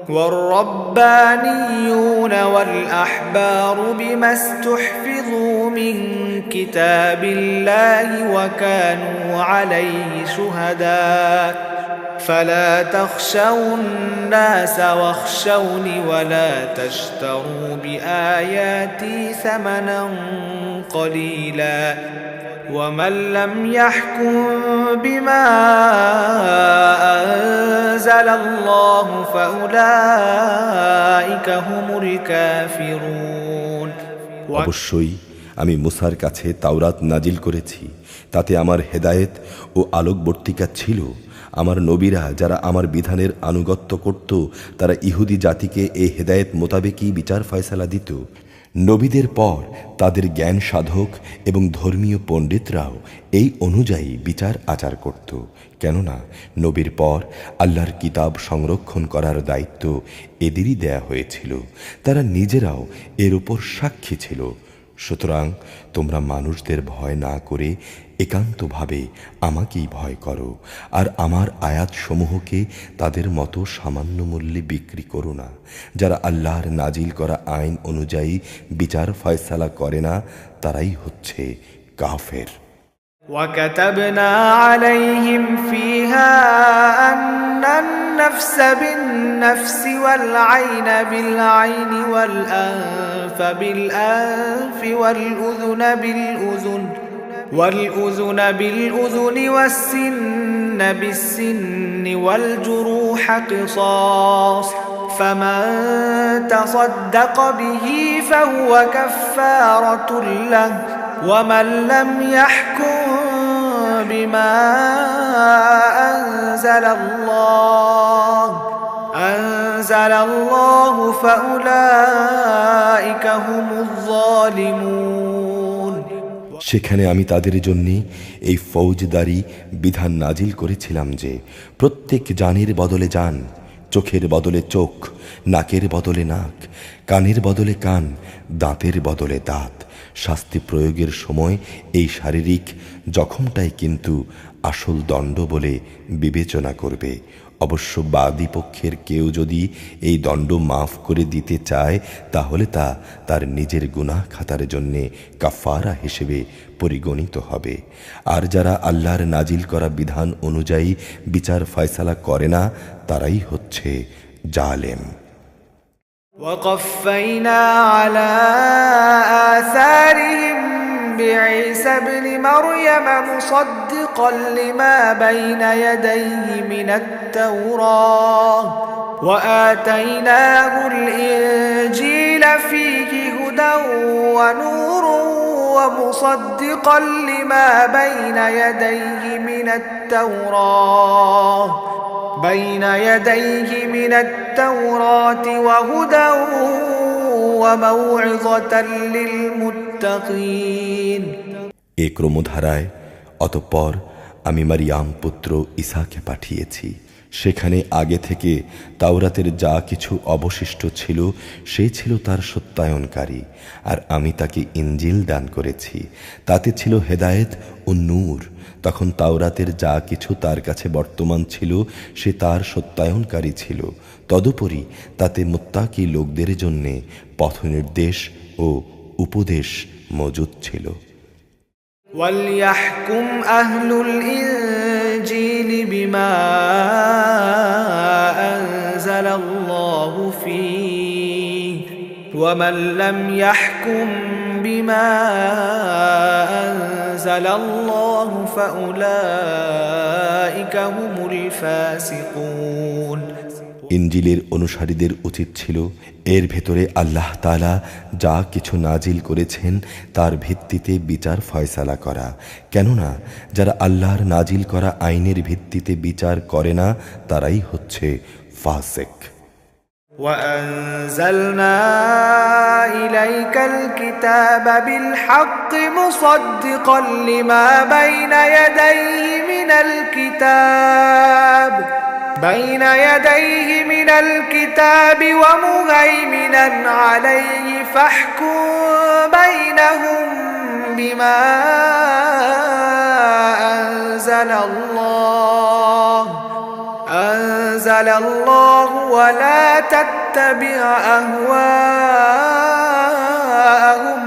والربانيون والأحبار بما استحفظوا من كتاب الله وكانوا عليه شهداء فلا تخشوا الناس واخشوني ولا تشتروا بآياتي ثمنا قليلا ومن لم يحكم بما أنزل الله فأولئك هم الكافرون অবশ্যই আমি মুসার কাছে তাওরাত নাজিল করেছি, তাতে আমার হেদায়েত ও আলোকবর্তিকা ছিল। আমার নবীরা যারা আমার বিধানের আনুগত্য করত, তারা ইহুদি জাতিকে এই হেদায়েত মোতাবেকই বিচার ফয়সালা দিত। নবীদের পর তাদের জ্ঞান সাধক এবং ধর্মীয় পণ্ডিতরাও এই অনুযায়ী বিচার আচার করত, কেননা নবীর পর আল্লাহর কিতাব সংরক্ষণ করার দায়িত্ব এদেরই দেয়া হয়েছিল। তারা নিজেরাও এর উপর সাক্ষী ছিল। সুতরাং তোমরা মানুষদের ভয় না করে একান্তভাবে আমাকেই ভয় করো, আর আমার আয়াতসমূহকে তাদের মতো সামান্য মূল্যে বিক্রি করো না। যারা আল্লাহর নাজিল করা আইন অনুযায়ী বিচার ফয়সালা করে না, তারাই হচ্ছে কাফের। وكتبنا عليهم فيها أن النفس بالنفس والعين بالعين والأنف بالأنف والأذن بالأذن والسن بالسن والجروح قصاص فمن تصدق به فهو كفارة له ومن لم يحكم بما أنزل الله فأولئك هم الظالمون সেখানে আমি তাদের জন্য এই ফৌজদারি বিধান নাজিল করেছিলাম যে প্রত্যেক জানের বদলে জান, চোখের বদলে চোখ, নাকের বদলে নাক, কানের বদলে কান, দাঁতের বদলে দাঁত। শাস্তি প্রয়োগের সময় এই শারীরিক জখমটাই কিন্তু আসল দণ্ড বলে বিবেচনা করবে। অবশ্য বাদী পক্ষের কেউ যদি এই দণ্ড মাফ করে দিতে চায়, তাহলে তা তার নিজের গুনাহ খাতার জন্যে কাফারা হিসেবে পরিগণিত হবে। আর যারা আল্লাহর নাজিল করা বিধান অনুযায়ী বিচার ফয়সালা করে না, তারাই হচ্ছে জালেম। وقفينا على آثارهم بعيسى ابن مريم مصدقا لما بين يديه من التوراة وآتيناه الإنجيل فيه هدى ونور ومصدقا لما بين يديه من التوراة وهدى وموعظة للمتقين। এ ক্রমধারায় অতঃপর আমি মারিয়াম পুত্র ঈসাকে পাঠিয়েছি। সেখানে আগে থেকে তাওরাতের যা কিছু অবশিষ্ট ছিল, সে ছিল তার সত্যায়নকারী। আর আমি তাকে ইনজিল দান করেছি, তাতে ছিল হেদায়েত ও নূর। তখন তাওরাতের যা কিছু তার কাছে বর্তমান ছিল, সে তার সত্যায়নকারী ছিল। তদুপরি তাতে মুত্তাকি লোকদের জন্যে পথনির্দেশ ও উপদেশ মজুদ ছিল। وَلْيَحْكُمْ أَهْلُ الْإِنْجِيلِ بِمَا أَنزَلَ اللَّهُ فِيهِ وَمَنْ لَمْ يَحْكُمْ بِمَا أَنزَلَ اللَّهُ فَأُولَئِكَ هُمُ الْفَاسِقُونَ। ইনজিলের অনুসারীদের উচিত ছিল এর ভেতরে আল্লাহ তাআলা যা কিছু নাজিল করেছেন তার ভিত্তিতে বিচার ফয়সালা করা, কেননা যারা আল্লাহর নাজিল করা আইনের ভিত্তিতে বিচার করে না, তারাই হচ্ছে ফাসিক। وَأَنزَلْنَا إِلَيْكَ الْكِتَابَ بِالْحَقِّ مُصَدِّقًا لِمَا بَيْنَ يَدَيْهِ مِنَ من الكتاب ومهيمنا عليه فاحكم بينهم بما أنزل الله ولا تتبع أهواءهم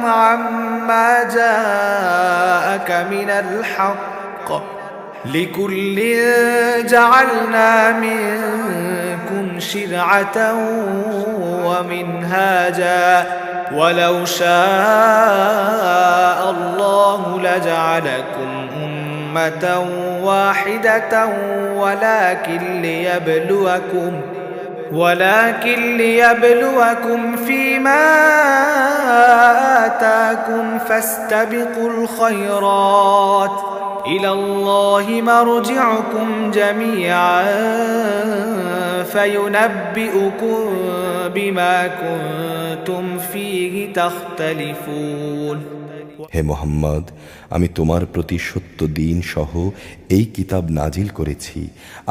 عما جاءك من الحق لكل جعلنا منكم شرعة ومنهاجا ولو شاء الله لجعلكم أمة واحدة ولكن ليبلوكم فيما آتاكم فاستبقوا الخيرات إلى الله مرجعكم جميعا فينبئكم بما كنتم فيه تختلفون হে মুহাম্মদ, আমি তোমার প্রতি সত্য দিন সহ এই কিতাব নাজিল করেছি।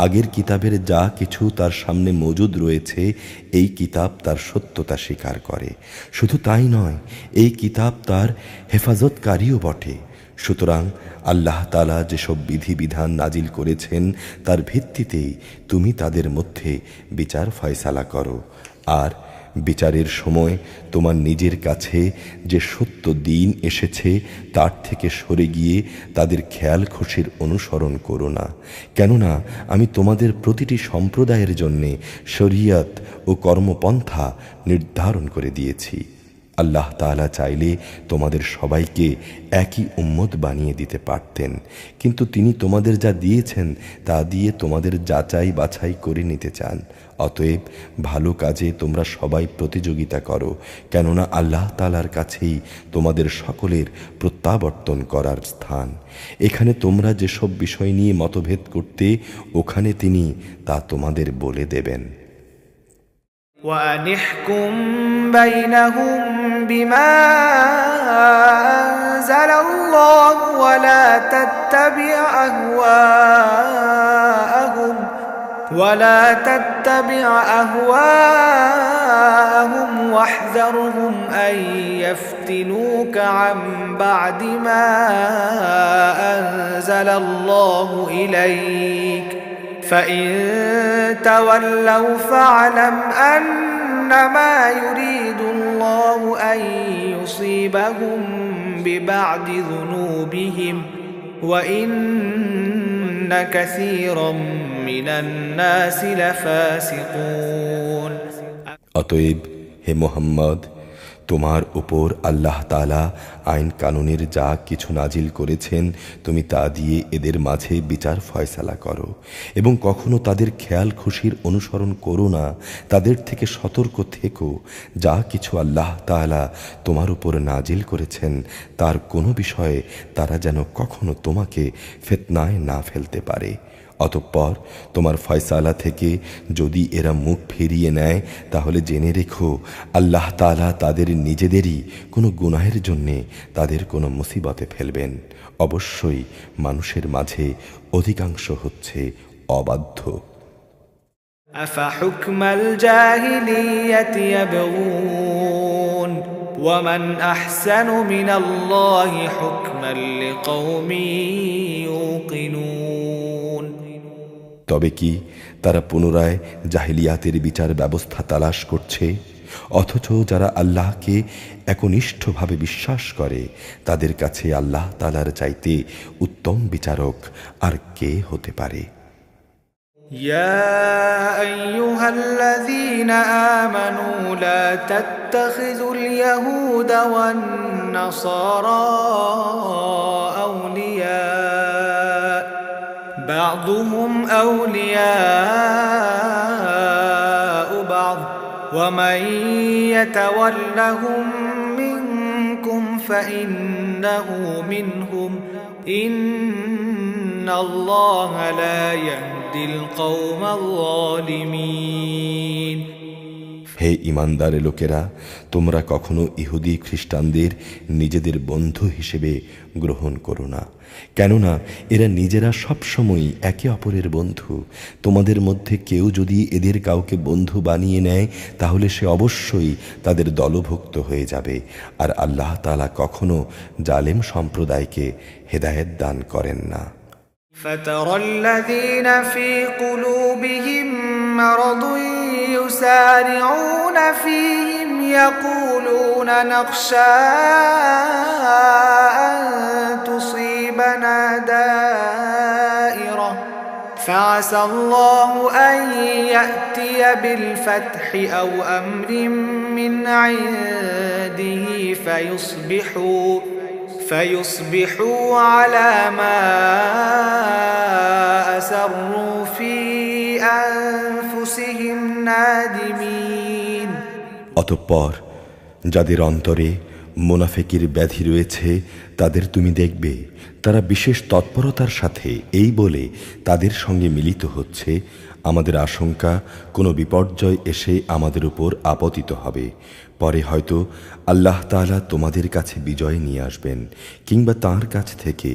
আগের কিতাবের যা কিছু তার সামনে মজুদ রয়েছে, এই কিতাব তার সত্যতা স্বীকার করে। শুধু তাই নয়, এই কিতাব তার হেফাজতকারীও বটে। সুতরাং আল্লাহ তাআলা যেসব বিধিবিধান নাজিল করেছেন তার ভিত্তিতেই তুমি তাদের মধ্যে বিচার ফয়সালা করো। আর বিচারের সময় তোমার নিজের কাছে যে সত্য দিন এসেছে তার থেকে সরে গিয়ে তাদের খেয়াল খুশির অনুসরণ করো না, কেননা আমি তোমাদের প্রতিটি সম্প্রদায়ের জন্যে শরিয়ত ও কর্মপন্থা নির্ধারণ করে দিয়েছি। আল্লাহ তাআলা চাইলে তোমাদের সবাইকে একই উম্মত বানিয়ে দিতে পারতেন, কিন্তু তিনি তোমাদের যা দিয়েছেন তা দিয়ে তোমাদের যাচাই বাছাই করে নিতে চান। অতএব ভালো কাজে তোমরা সবাই প্রতিযোগিতা করো, কেননা আল্লাহ তাআলার কাছেই তোমাদের সকলের প্রত্যাবর্তন করার স্থান। এখানে তোমরা যেসব বিষয় নিয়ে মতভেদ করতে, ওখানে তিনি তা তোমাদের বলে দেবেন। وأن احكم بينهم بما أنزل الله ولا تتبع أهواءهم واحذرهم أن يفتنوك عن بعد ما أنزل الله إليك فإن تولوا فاعلم أنما يريد الله أن يصيبهم ببعض ذنوبهم وإن كثيرا من الناس لفاسقون। অতএব হে মুহাম্মদ, তোমার উপর আল্লাহ তাআলা আইন কানুনের যা কিছু নাজিল করেছেন তুমি তা দিয়ে এদের মাঝে বিচার ফয়সালা করো, এবং কখনো তাদের খেয়াল খুশির অনুসরণ করো না। তাদের থেকে সতর্ক থেকো। যা কিছু আল্লাহ তাআলা তোমার উপর নাজিল করেছেন তার কোনো বিষয়ে তারা যেন কখনো তোমাকে ফিতনায় না ফেলতে পারে। অতঃপর তোমার ফয়সালা থেকে যদি এরা মুখ ফিরিয়ে নেয়, তাহলে জেনে রেখো আল্লাহ তাআলা তাদের নিজেদেরই কোনো গুনাহের জন্যে তাদের কোনো মুসিবতে ফেলবেন। অবশ্যই মানুষের মাঝে অধিকাংশ হচ্ছে অবাধ্য। أفحكم الجاهلية يبغون ومن أحسن من الله حكما لقوم يوقنون। তবে কি তারা পুনরায় জাহিলিয়াতের বিচার ব্যবস্থা তালাশ করছে? অথচ যারা আল্লাহকে একনিষ্ঠভাবে বিশ্বাস করে তাদের কাছে আল্লাহ তাআলার চাইতে উত্তম বিচারক আর কে হতে পারে? يا أيها الذين آمنوا لا تتخذوا اليهود والنصارى أولياء بعضهم أولياء بعض ومن يتولهم منكم فإنه منهم إن الله لا يهدي القوم الظالمين। হে ঈমানদার লোকেরা, তোমরা কখনো ইহুদি খ্রিস্টানদের নিজেদের বন্ধু হিসেবে গ্রহণ করো না, কেননা এরা নিজেরা সবসময় একে অপরের বন্ধু। তোমাদের মধ্যে কেউ যদি এদের কাউকে বন্ধু বানিয়ে নেয়, তাহলে সে অবশ্যই তাদের দলভুক্ত হয়ে যাবে। আর আল্লাহ তাআলা কখনো জালেম সম্প্রদায়কে হেদায়েত দান করেন না। فترى الذين في قلوبهم مرض يسارعون فيهم يقولون نخشى أن تصيبنا دائرة فعسى الله أن يأتي بالفتح أو أمر من عنده فيصبحوا على ما أسروا في أنفسهم نادمين। অতঃপর যাদের অন্তরে মুনাফিকের ব্যাধি রয়েছে, তাদের তুমি দেখবে তারা বিশেষ তৎপরতার সাথে এই বলে তাদের সঙ্গে মিলিত হচ্ছে, আমাদের আশঙ্কা কোনো বিপর্যয় এসে আমাদের উপর আপতিত হবে। পরে হয়তো আল্লাহ তাআলা তোমাদের কাছে বিজয় নিয়ে আসবেন, কিংবা তাঁর কাছ থেকে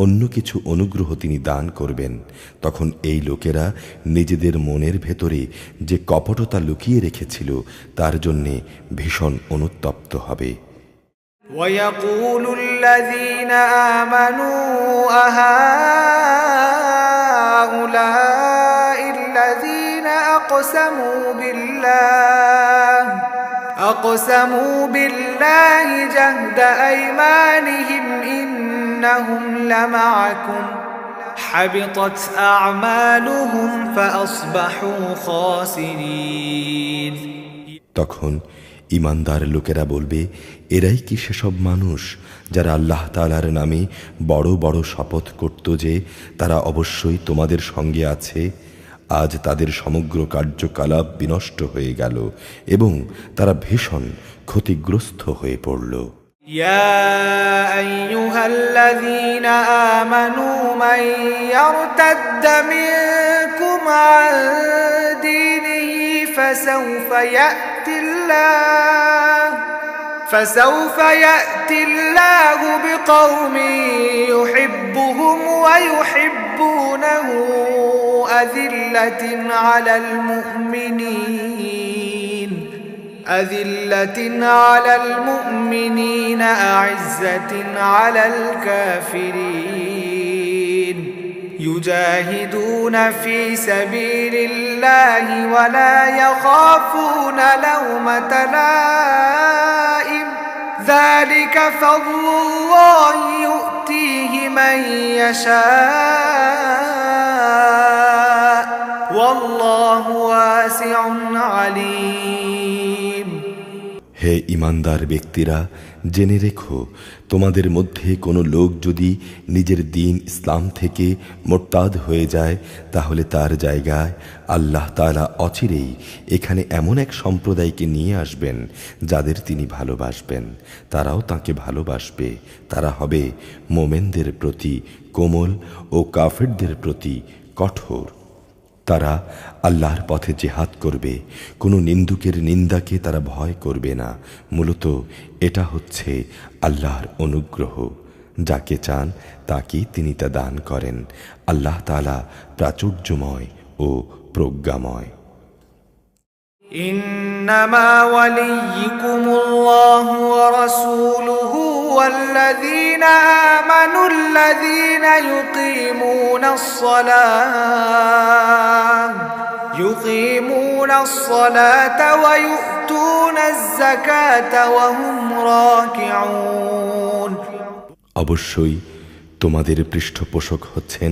অন্য কিছু অনুগ্রহ তিনি দান করবেন। তখন এই লোকেরা নিজেদের মনের ভেতরে যে কপটতা লুকিয়ে রেখেছিল, তার জন্যে ভীষণ অনুতপ্ত হবে। ويقول الذين آمنوا أهؤلاء الذين أقسموا بالله جهد أيمانهم إنهم لمعكم حبطت أعمالهم فأصبحوا خاسرين। তখন ঈমানদার লোকেরা বলবে, এরাই কি সেসব মানুষ যারা আল্লাহ তাআলার নামে বড় বড় শপথ করত যে তারা অবশ্যই তোমাদের সঙ্গে আছে? আজ তাদের সমগ্র কার্যকলাপ বিনষ্ট হয়ে গেল এবং তারা ভীষণ ক্ষতিগ্রস্ত হয়ে পড়ল। يا أيها الذين آمنوا من يرتد منكم عن دينه فسوف يأتي الله بقوم يحبهم ويحبونه أذلة على المؤمنين أعزة على الكافرين يجاهدون في سبيل الله ولا يخافون لومة لائم ذلك فضل الله يؤتيه من يشاء والله واسع عليم। হে ঈমানদার ব্যক্তিরা, জেনে রেখো, তোমাদের মধ্যে কোনো লোক যদি নিজের দ্বীন ইসলাম থেকে মোরতাদ হয়ে যায়, তাহলে তার জায়গায় আল্লাহ তাআলা অচিরেই এখানে এমন এক সম্প্রদায়কে নিয়ে আসবেন যাদের তিনি ভালোবাসবেন, তারাও তাকে ভালোবাসবে। তারা হবে মোমেনদের প্রতি কোমল ও কাফেরদের প্রতি কঠোর। তারা আল্লাহর পথে জিহাদ করবে, কোনো নিন্দুকের নিন্দাকে তারা ভয় করবে না। মূলত এটা হচ্ছে আল্লাহর অনুগ্রহ, যাকে চান তাকেই তিনি তা দান করেন। আল্লাহ তাআলা প্রাচুর্যময় ও প্রজ্ঞাময়। إنما وليكم الله ورسوله والذين آمنوا الذين يقيمون الصلاة ويؤتون الزكاة وهم راكعون। অবশ্যই তোমাদের পৃষ্ঠপোষক হচ্ছেন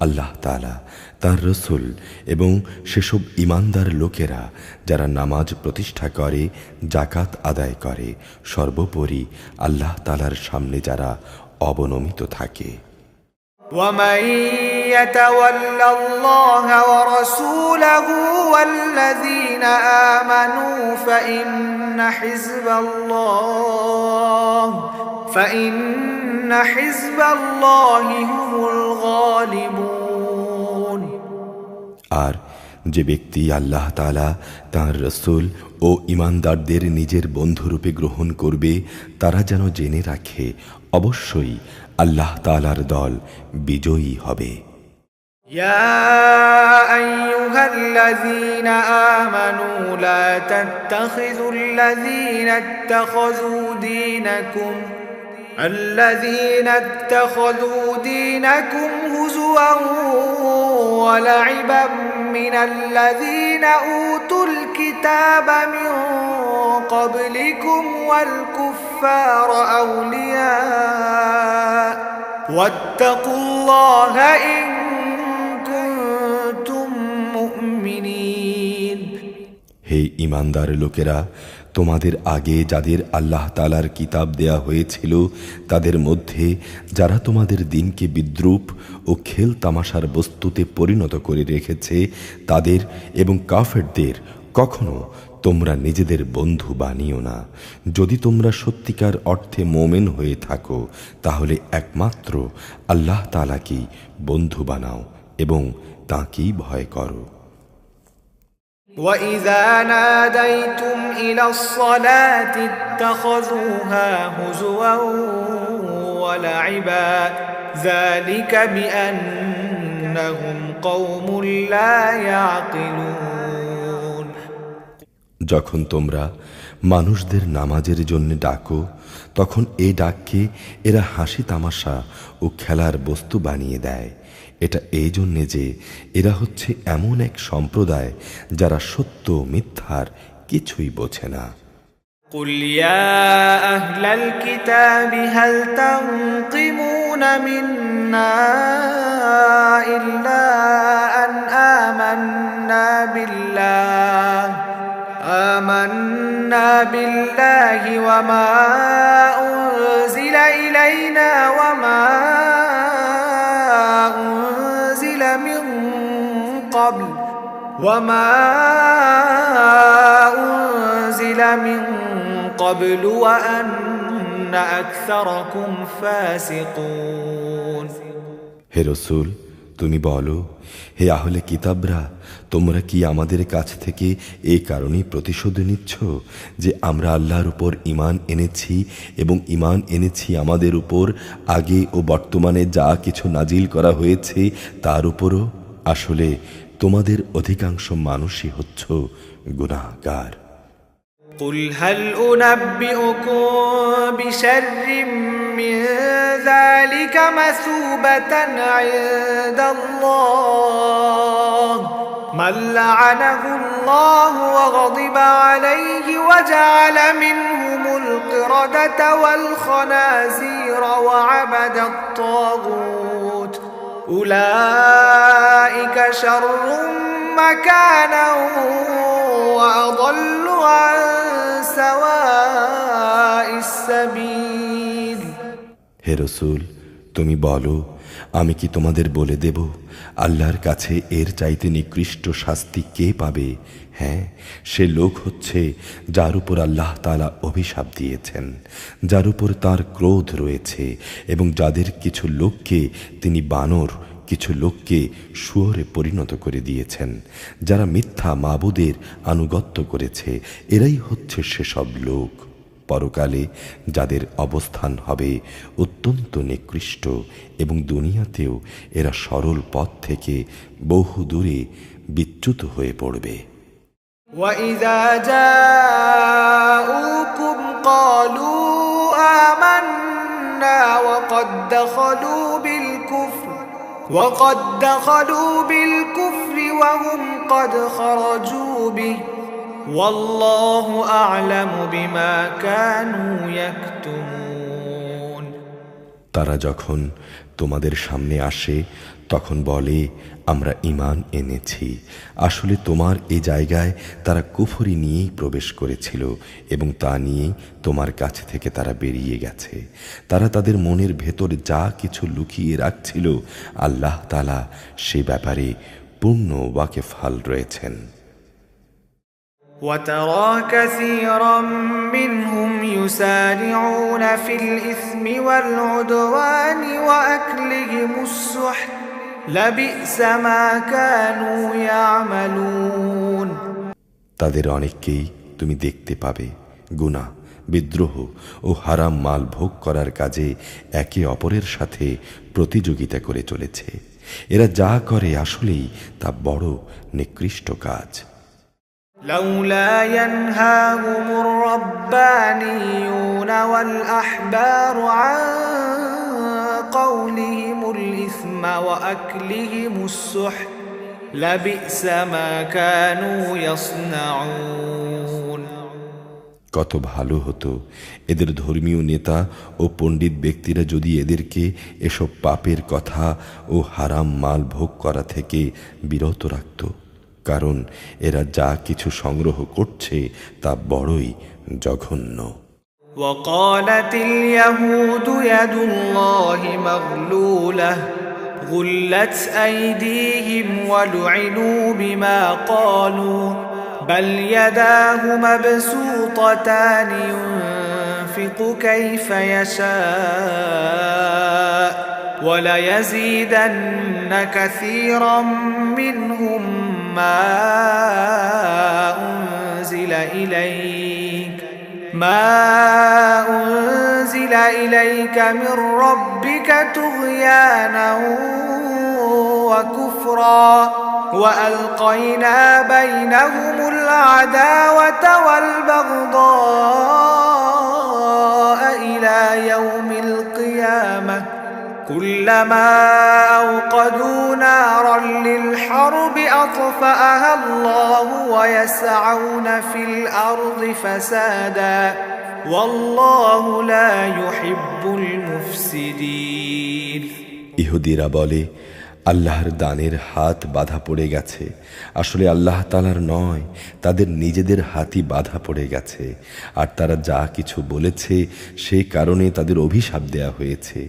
আল্লাহ তাআলা, তাঁর রসুল এবং সেসব ঈমানদার লোকেরা যারা নামাজ প্রতিষ্ঠা করে, যাকাত আদায় করে, সর্বোপরি আল্লাহ তাআলার সামনে যারা অবনমিত থাকে। ومن يتول الله ورسوله والذين آمنوا فإن حزب الله هم الغالبون। আর যে ব্যক্তি আল্লাহ তাআলা তাঁর রাসূল ও ঈমানদারদের নিজের বন্ধুরূপে গ্রহণ করবে, তারা যেন জেনে রাখে অবশ্যই আল্লাহ তাআলার দল বিজয়ী হবে। يا أيها الذين آمنوا لا تتخذوا الذين اتخذوا دينكم هزوا ولعبا من الذين أوتوا الكتاب من قبلكم والكفار أولياء واتقوا الله إن كنتم مؤمنين। হে ঈমানদার লোকেরা, তোমাদের আগে যাদের আল্লাহ তাআলার কিতাব দেয়া হয়েছিল তাদের মধ্যে যারা তোমাদের দিনকে বিদ্রূপ ও খেল তামাশার বস্তুতে পরিণত করে রেখেছে, তাদের এবং কাফেরদের কখনো তোমরা নিজেদের বন্ধু বানিও না। যদি তোমরা সত্যিকার অর্থে মোমেন হয়ে থাকো, তাহলে একমাত্র আল্লাহ তাআলাকেই বন্ধু বানাও এবং তাঁকেই ভয় করো। وَإِذَا نَادَيْتُمْ إِلَى الصَّلَاةِ اتَّخَذُوهَا هُزُوًا وَلَعِبًا ذَلِكَ بِأَنَّهُمْ قَوْمٌ لَا يَعْقِلُونَ। যখন তোমরা মানুষদের নামাজের জন্য ডাকো, তখন এই ডাককে এরা হাসি তামাশা ও খেলার বস্তু বানিয়ে দেয়। এটা এই জন্যে যে এরা হচ্ছে এমন এক সম্প্রদায় যারা সত্য মিথ্যার কিছুই বোঝে না। قُلْ يَا أَهْلَ الْكِتَابِ هَلْ تَنقِمُونَ مِنَّا إِلَّا أَنْ آمَنَّا بِاللَّهِ وَمَا أُنزِلَ إِلَيْنَا وَمَا أنزل من قبل وأن أكثركم فاسقون। হে রাসূল, তুমি বলো, হে আহলে কিতাবরা, তোমরা কি আমাদের কাছ থেকে এই কারণেই প্রতিশোধ নিচ্ছ যে আমরা আল্লাহর উপর ঈমান এনেছি এবং ঈমান এনেছি আমাদের উপর আগে ও বর্তমানে যা কিছু নাজিল করা হয়েছে তার উপরও? আসলে তোমাদের অধিকাংশ মানুষই হচ্ছ গুনাহগার। قُلْ هَلْ أُنَبِّئُكُم بِشَرٍّ مِّن ذَلِكَ مَثُوبَةً عِندَ اللَّهِ مَن لَّعَنَهُ اللَّهُ وَغَضِبَ عَلَيْهِ وَجَعَلَ مِنْهُمُ الْقِرَدَةَ وَالْخَنَازِيرَ وَعَبَدَ الطَّاغُوتَ أُولَئِكَ شَرٌّ مَّكَانًا وَأَضَلُّ عَن سَوَاءِ السَّبِيلِ। হে রাসূল, তুমি বলো, আমি কি তোমাদের বলে দেব আল্লাহর কাছে এর চাইতে নিকৃষ্ট শাস্তি কে পাবে? হ্যাঁ, সে লোক হচ্ছে যার উপর আল্লাহ তাআলা অভিশাপ দিয়েছেন, যার উপর তার ক্রোধ রয়েছে এবং যাদের কিছু লোককে তিনি বানর, কিছু লোককে শুয়োরে পরিণত করে দিয়েছেন। যারা মিথ্যা মাবুদের আনুগত্য করেছে, এরাই হচ্ছে সেসব লোক। পরকালে যাদের অবস্থান হবে অত্যন্ত নিকৃষ্ট এবং দুনিয়াতেও এরা সরল পথ থেকে বহু দূরে বিচ্যুত হয়ে পড়বে। وَإِذَا جَاءُوكُمْ قَالُوا آمَنَّا وَقَدْ دَخَلُوا بِالْكُفْرِ وَهُمْ قَدْ خَرَجُوا بِهِ وَاللَّهُ أَعْلَمُ بِمَا كَانُوا يَكْتُمُونَ। তারা যখন তোমাদের সামনে আসে তখন বলে, আমরা ঈমান এনেছি। আসলে তোমার এই জায়গায় তারা কুফরি নিয়েই প্রবেশ করেছিল এবং তা নিয়েই তোমার কাছ থেকে তারা বেরিয়ে গেছে। তারা তাদের মনের ভেতর যা কিছু লুকিয়ে রাখছিল, আল্লাহ তাআলা সে ব্যাপারে পূর্ণ ওয়াকিফহাল রয়েছেন। وَتَرَى كَثِيرًا مِّنْهُمْ يُسَارِعُونَ فِي الْإِثْمِ وَالْعُدْوَانِ وَأَكْلِهِمُ السُّحْتَ لبئس ما كانوا يعملون তাদের অনেককেই তুমি দেখতে পাবে গুনাহ, বিদ্রোহ ও হারাম মাল ভোগ করার কাজে একে অপরের সাথে প্রতিযোগিতা করে চলেছে। এরা যা করে আসলেই তা বড় নিকৃষ্ট কাজ। لولا ينهاهم الربانيون والأحبار عن قولهم الإثم وأكلهم السحت لبئس ما كانوا يصنعون কত ভালো হতো এদের ধর্মীয় নেতা ও পণ্ডিত ব্যক্তিরা যদি এদেরকে এসব পাপের কথা ও হারাম মাল ভোগ করা থেকে বিরত রাখত, কারণ এরা যা কিছু সংগ্রহ করছে তা বড়ই জঘন্য। وقالت اليهود يد الله مغلولة غلت أيديهم ولعنوا بما قالوا بل يداه مبسوطتان ينفق كيف يشاء وليزيدن كثيرا منهم ما أنزل إليك من ربك طغيانا وكفرا وألقينا بينهم العداوة والبغضاء إلى يوم القيامة كلما أوقدوا نارا للحرب أطفأها الله ويسعون في الأرض فسادا والله لا يحب المفسدين ইহুদিরা বলে আল্লাহর দানের হাত বাঁধা পড়ে গেছে, আসলে আল্লাহ তাআলার নয়, তাদের নিজেদের হাতই বাঁধা পড়ে গেছে। আর তারা যা কিছু বলেছে সে কারণে তাদের অভিশাপ দেয়া হয়েছে।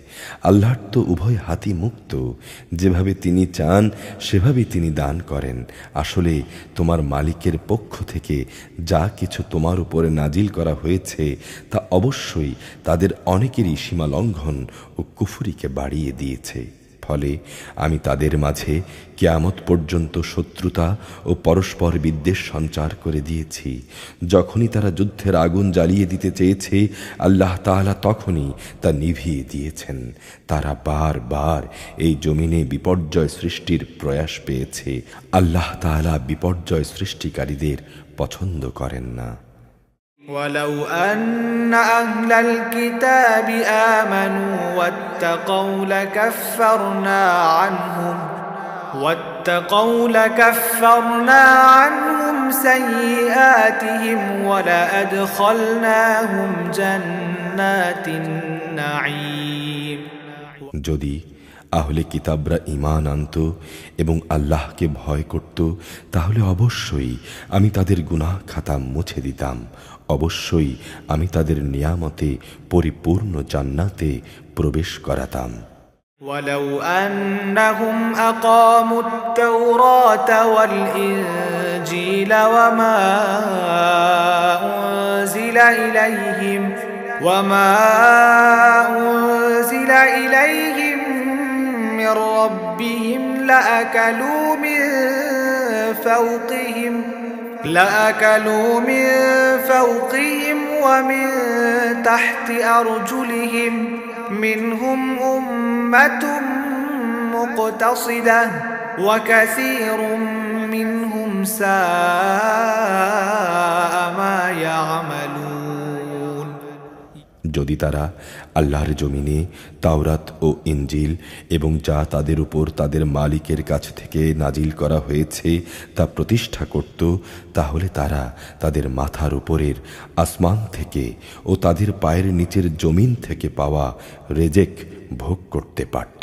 আল্লাহর তো উভয় হাতই মুক্ত, যেভাবে তিনি চান সেভাবেই তিনি দান করেন। আসলে তোমার মালিকের পক্ষ থেকে যা কিছু তোমার উপরে নাজিল করা হয়েছে তা অবশ্যই তাদের অনেকেরই সীমা লঙ্ঘন ও কুফরিকে বাড়িয়ে দিয়েছে। ফলে আমি তাদের মাঝে কিয়ামত পর্যন্ত শত্রুতা ও পরস্পর বিদ্বেষ সঞ্চার করে দিয়েছি। যখনই তারা যুদ্ধের আগুন জ্বালিয়ে দিতে চেয়েছে আল্লাহ তাআলা তখনই তা নিভিয়ে দিয়েছেন। তারা বারবার এই জমিনে বিপর্যয় সৃষ্টির প্রয়াস পেয়েছে। আল্লাহ তাআলা বিপর্যয় সৃষ্টিকারীদের পছন্দ করেন না। ولو أن أهل الكتاب آمنوا واتقوا لكفرنا عنهم سيئاتهم ولأدخلناهم جنات النعيم যদি আহলে কিতাবরা ঈমান আনত এবং আল্লাহকে ভয় করত তাহলে অবশ্যই আমি তাদের গুনাহ খাতা মুছে দিতাম। অবশ্যই আমি তাদের নিয়ামতে পরিপূর্ণ জান্নাতে প্রবেশ করাতাম। ولو أنهم أقاموا التوراة والإنجيل وما أنزل إليهم من ربهم لأكلوا من فوقهم ومن تحت أرجلهم منهم أمة مقتصدة وكثير منهم ساء ما يعملون যদি তারা আল্লাহর জমিনে তাওরাত ও ইনজিল এবং যা তাদের উপর তাদের মালিকের কাছ থেকে নাজিল করা হয়েছে তা প্রতিষ্ঠা করত, তাহলে তারা তাদের মাথার উপরের আসমান থেকে ও তাদের পায়ের নিচের জমিন থেকে পাওয়া রেজেক ভোগ করতে পারত।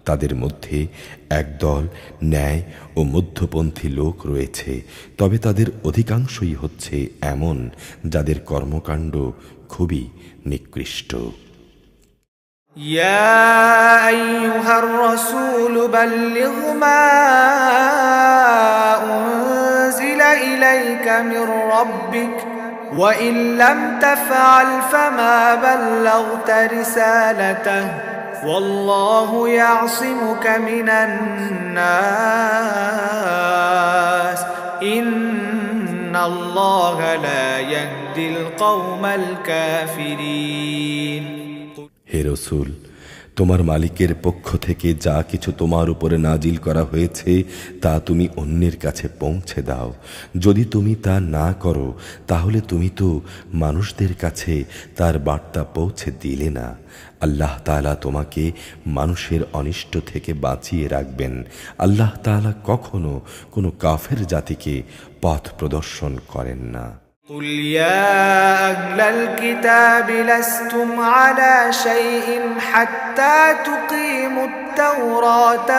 তাদের মধ্যে একদল ন্যায় ও মধ্যপন্থী লোক রয়েছে, তবে তাদের অধিকাংশই হচ্ছে এমন যাদের কর্মকাণ্ড খুবই নিকৃষ্ট। يا أيها الرسول بلغ ما أنزل إليك من ربك وإن لم تفعل فما بلغت رسالته والله يعصمك من الناس إن الله لا يهدي القوم الكافرين হে রাসূল, তোমার মালিকের পক্ষ থেকে যা কিছু তোমার উপরে নাজিল করা হয়েছে তা তুমি অন্যের কাছে পৌঁছে দাও। যদি তুমি তা না করো তাহলে তুমি তো মানুষদের কাছে তার বার্তা পৌঁছে দিলে না। আল্লাহ তাআলা তোমাকে মানুষের অনিষ্ট থেকে বাঁচিয়ে রাখবেন। আল্লাহ তাআলা কখনো কোনো কাফের জাতিকে পথ প্রদর্শন করেন না। قل يا أهل الكتاب لستم على شيء حتى تقيموا التوراة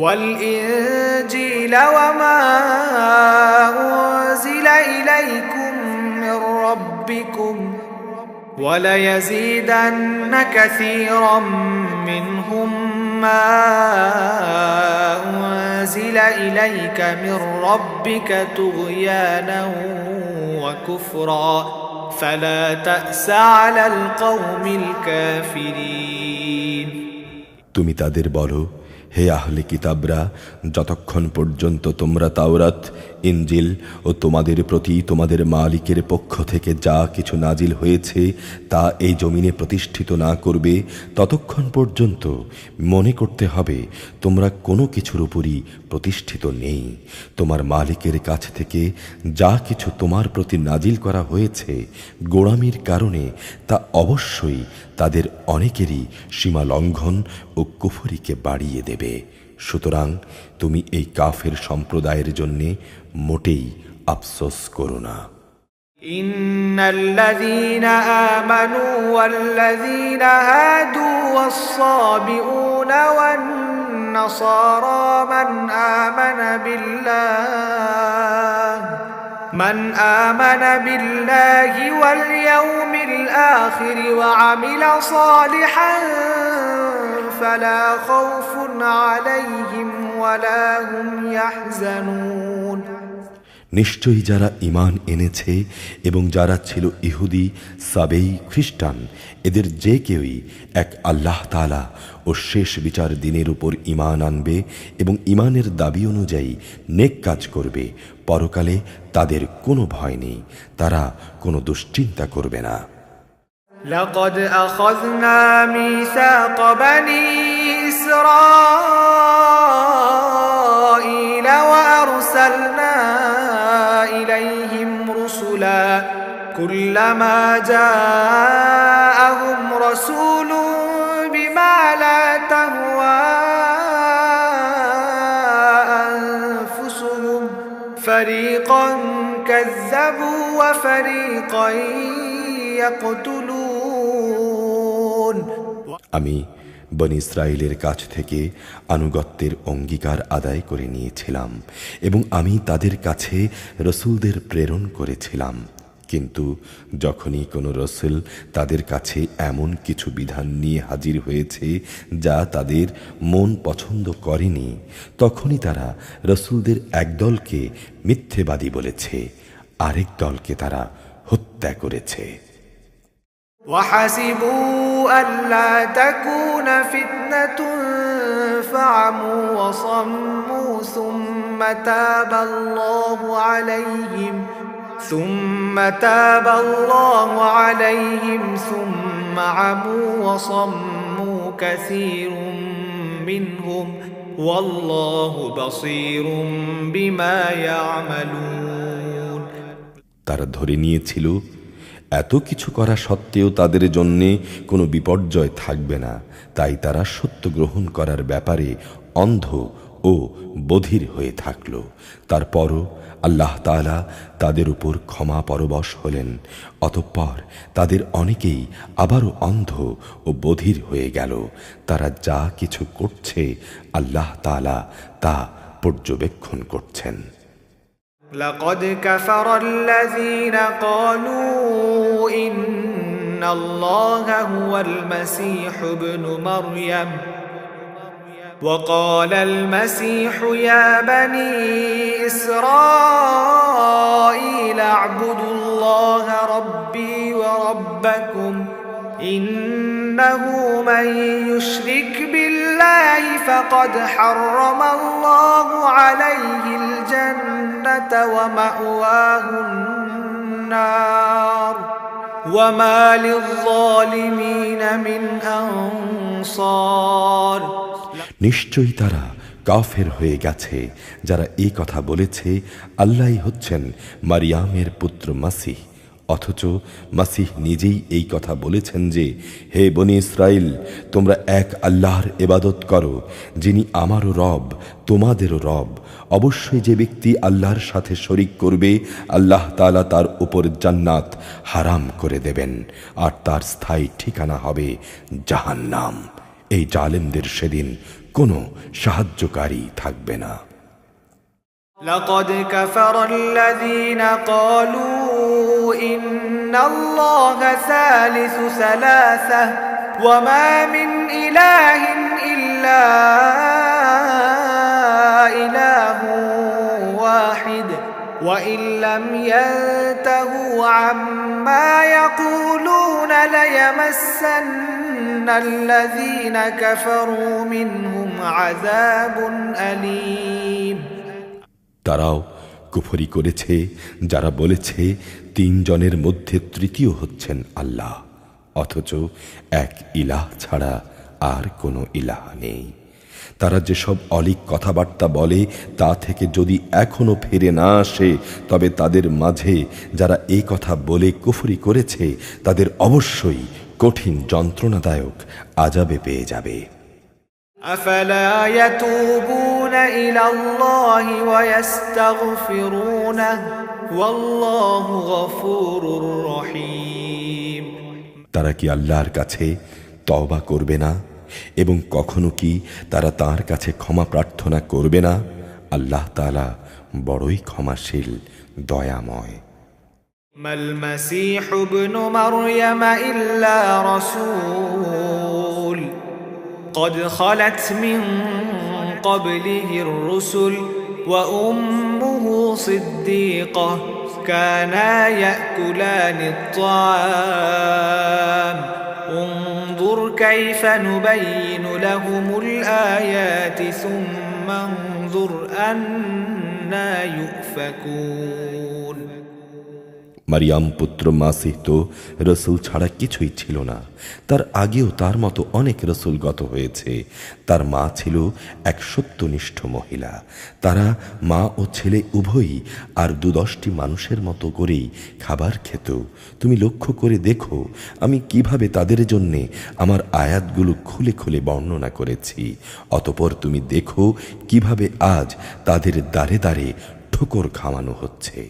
والإنجيل وما أنزل إليكم من ربكم وليزيدن كثيرا منهم ما أنزل إليك من ربك طغيانا وكفرا فلا تأس على القوم الكافرين তুমি তাদের বলো, হে আহলে কিতাবরা, যতক্ষণ পর্যন্ত তোমরা তাওরাত, ইনজিল ও তোমাদের প্রতি তোমাদের মালিকের পক্ষ থেকে যা কিছু নাজিল হয়েছে তা এই জমিনে প্রতিষ্ঠিত না করবে, ততক্ষণ পর্যন্ত মনে করতে হবে তোমরা কোনো কিছুর উপরই প্রতিষ্ঠিত নেই। তোমার মালিকের কাছ থেকে যা কিছু তোমার প্রতি নাজিল করা হয়েছে গোঁড়ামির কারণে তা অবশ্যই তাদের অনেকেরই সীমা লঙ্ঘন ও কুফরিকে বাড়িয়ে দেবে। সুতরাং তুমি এই কাফের সম্প্রদায়ের জন্যে মোটেই আফসোস করো না। ইন্নাল্লাযীনা আমানু ওয়াল্লাযীনা হাদু ওয়াস-সাবিউনা ওয়ান-নাসারা من آمن بالله واليوم الآخر وعمل صالحا فلا خوف عليهم ولا هم يحزنون নিশ্চয়ই যারা ঈমান এনেছে এবং যারা ছিল ইহুদি, সাবেই, খ্রিস্টান, এদের যে কেউই এক আল্লাহ তাআলা ও শেষ বিচার দিনের উপর ঈমান আনবে এবং ঈমানের দাবি অনুযায়ী নেক কাজ করবে, পরকালে তাদের কোনো ভয় নেই, তারা কোনো দুশ্চিন্তা করবে না। لقد أخذنا ميثاق بني إسرائيل وأرسلنا إليهم رسلا كلما جاءهم رسول بما لا تهوى أنفسهم فريقا كذبوا وفريقا يقتلون আমি বনী ইসরাইলের কাছ থেকে আনুগত্যের অঙ্গীকার আদায় করে নিয়েছিলাম এবং আমি তাদের কাছে রসুলদের প্রেরণ করেছিলাম, কিন্তু যখনই কোনো রসুল তাদের কাছে এমন কিছু বিধান নিয়ে হাজির হয়েছে যা তাদের মন পছন্দ করেনি, তখনই তারা রসুলদের এক দলকে মিথ্যেবাদী বলেছে, আরেক দলকে তারা হত্যা করেছে। وحسبوا ألا تكون فتنة فعموا وصموا ثم تاب الله عليهم ثم عموا وصموا كثير منهم والله بصير بما يعملون তারা ধরে নিয়েছিল এত কিছু করা সত্ত্বেও তাদের জন্যে কোনো বিপর্যয় থাকবে না, তাই তারা সত্য গ্রহণ করার ব্যাপারে অন্ধ ও বধির হয়ে থাকল। তারপরও আল্লাহ তাআলা তাদের উপর ক্ষমা পরবশ হলেন। অতঃপর তাদের অনেকেই আবারও অন্ধ ও বধির হয়ে গেল। তারা যা কিছু করছে আল্লাহ তাআলা তা পর্যবেক্ষণ করছেন। لقد كفر الذين قالوا إن الله هو المسيح ابن مريم وقال المسيح يا بني إسرائيل اعبدوا الله ربي وربكم إنه من يشرك بالله فقد حرم الله عليه الجنة ومأواه النار وما للظالمين من أنصار নিশ্চয়ই তারা কাফের হয়ে গেছে যারা এই কথা বলেছে আল্লাহই হচ্ছেন মারিয়ামের পুত্র মাসিহ, অথচ মাসিহ নিজেই এই কথা বলেছেন যে, হে বনি ইসরাইল, তোমরা এক আল্লাহর ইবাদত করো, যিনি আমারও রব তোমাদেরও রব। অবশ্যই যে ব্যক্তি আল্লাহর সাথে শরিক করবে আল্লাহ তাআলা তার উপর জান্নাত হারাম করে দেবেন, আর তার স্থায়ী ঠিকানা হবে জাহান্নাম। এই জালেমদের সেদিন কোনো সাহায্যকারী থাকবে না। لقد كفر الذين قالوا إن الله ثالث ثلاثة وما من إله إلا إله واحد وإن لم ينتهوا عما يقولون ليمسن الذين كفروا منهم عذاب أليم তারাও কুফরি করেছে যারা বলেছে তিনজনের মধ্যে তৃতীয় হচ্ছেন আল্লাহ, অথচ এক ইলাহ ছাড়া আর কোনো ইলাহ নেই। তারা যেসব অলীক কথাবার্তা বলে তা থেকে যদি এখনো ফিরে না আসে, তবে তাদের মাঝে যারা এই কথা বলে কুফরি করেছে তাদের অবশ্যই কঠিন যন্ত্রণাদায়ক আযাবে পেয়ে যাবে। أفلا يتوبون إلى الله ويستغفرونه والله غفور رحيم তারা কি আল্লাহর কাছে তওবা করবে না এবং কখনো কি তারা তার কাছে ক্ষমা প্রার্থনা করবে না? আল্লাহ তাআলা বড়ই ক্ষমাশীল, দয়াময়। মাল মাসীহ ইবনু মারইয়াম ইল্লা রাসূল قد خلت من قبله الرسل وأمه صديقة كانا يأكلان الطعام انظر كيف نبين لهم الآيات ثم انظر أنا يؤفكون মারিয়াম পুত্র মাসিহ তো রসুল ছাড়া কিছুই ছিল না। তার আগেও তার মতো অনেক রসুল গত হয়েছে। তার মা ছিল এক সত্যনিষ্ঠ মহিলা। তারা মা ও ছেলে উভয়ই আর ২-১০টি মানুষের মতো করেই খাবার খেত। তুমি লক্ষ্য করে দেখো আমি কিভাবে তাদের জন্যে আমার আয়াতগুলো খুলে খুলে বর্ণনা করেছি। অতঃপর তুমি দেখো কিভাবে আজ তাদের দ্বারে দ্বারে ঠোকর খাওয়ানো হচ্ছে।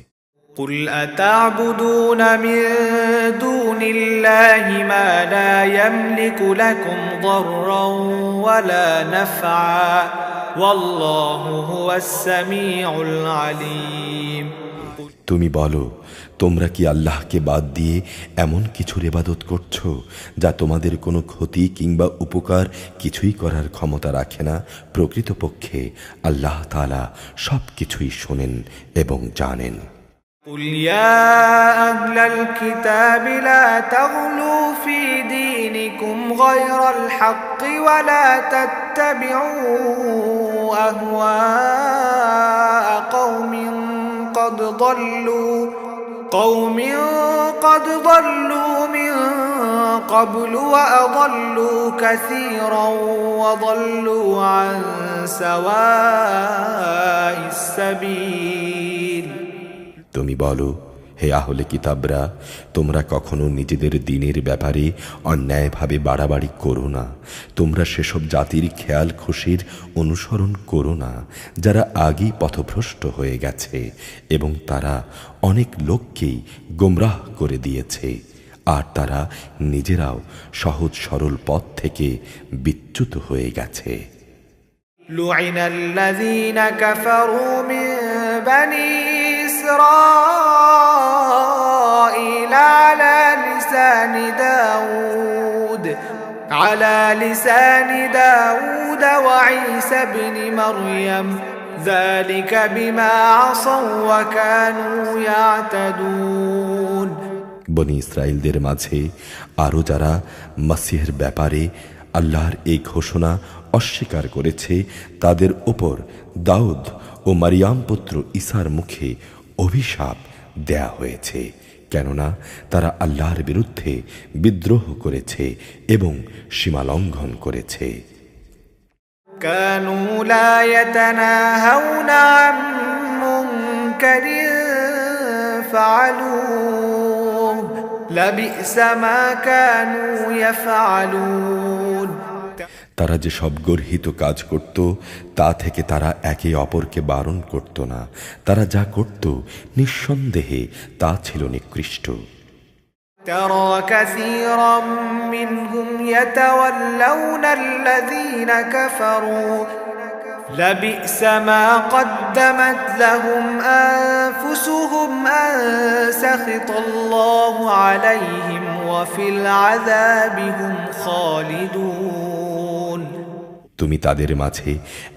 قل أتعبدون من دون الله ما لا يملك لكم ضرا ولا نفعا والله هو السميع العليم তুমি বলো, তোমরা কি আল্লাহকে বাদ দিয়ে এমন কিছুর ইবাদত করছো যা তোমাদের কোনো ক্ষতি কিংবা উপকার কিছুই করার ক্ষমতা রাখে না? প্রকৃতপক্ষে আল্লাহ তাআলা সব কিছুই শোনেন এবং জানেন। قل يا أهل الكتاب لا تغلوا في دينكم غير الحق ولا تتبعوا أهواء قوم قد ضلوا من قبل وأضلوا كثيرا وضلوا عن سواء السبيل তুমি বলো, হে আহলে কিতাবরা, তোমরা কখনো নিজেদের দ্বীনের ব্যাপারে অন্যায়ভাবে বাড়াবাড়ি করো না। তোমরা সেসব জাতির খেয়াল খুশির অনুসরণ করো না যারা আগেই পথভ্রষ্ট হয়ে গেছে এবং তারা অনেক লোককেই গোমরাহ করে দিয়েছে, আর তারা নিজেরাও সহজ সরল পথ থেকে বিচ্যুত হয়ে গেছে। لعن الذين كفروا من بني إسرائيل على لسان داود وعيسى بن مريم ذلك بما عصوا وكانوا يعتدون বনি ইসরায়েলদের মাঝে আরও যারা মাসিহের ব্যাপারে আল্লাহর এই ঘোষণা অস্বীকার করেছে, তাদের ওপর দাউদ ও মারিয়াম পুত্র ঈসার মুখে অভিশাপ দেয়া হয়েছে, কেননা তারা আল্লাহর বিরুদ্ধে বিদ্রোহ করেছে এবং সীমালঙ্ঘন করেছে। كانوا لا يتناهون عن منكر فعلوه لبئس ما كانوا يفعلون। তারা যে সব গর্হিত কাজ করত তা থেকে তারা একে অপরকে বারণ করত না। তারা যা করত নিঃসন্দেহে তা ছিল নিকৃষ্ট। ترى كثيرا منهم يتولون الذين كفروا لبئس ما قدمت لهم أنفسهم أن سخط الله عليهم وفي العذاب هم خالدون। তুমি তাদের মাঝে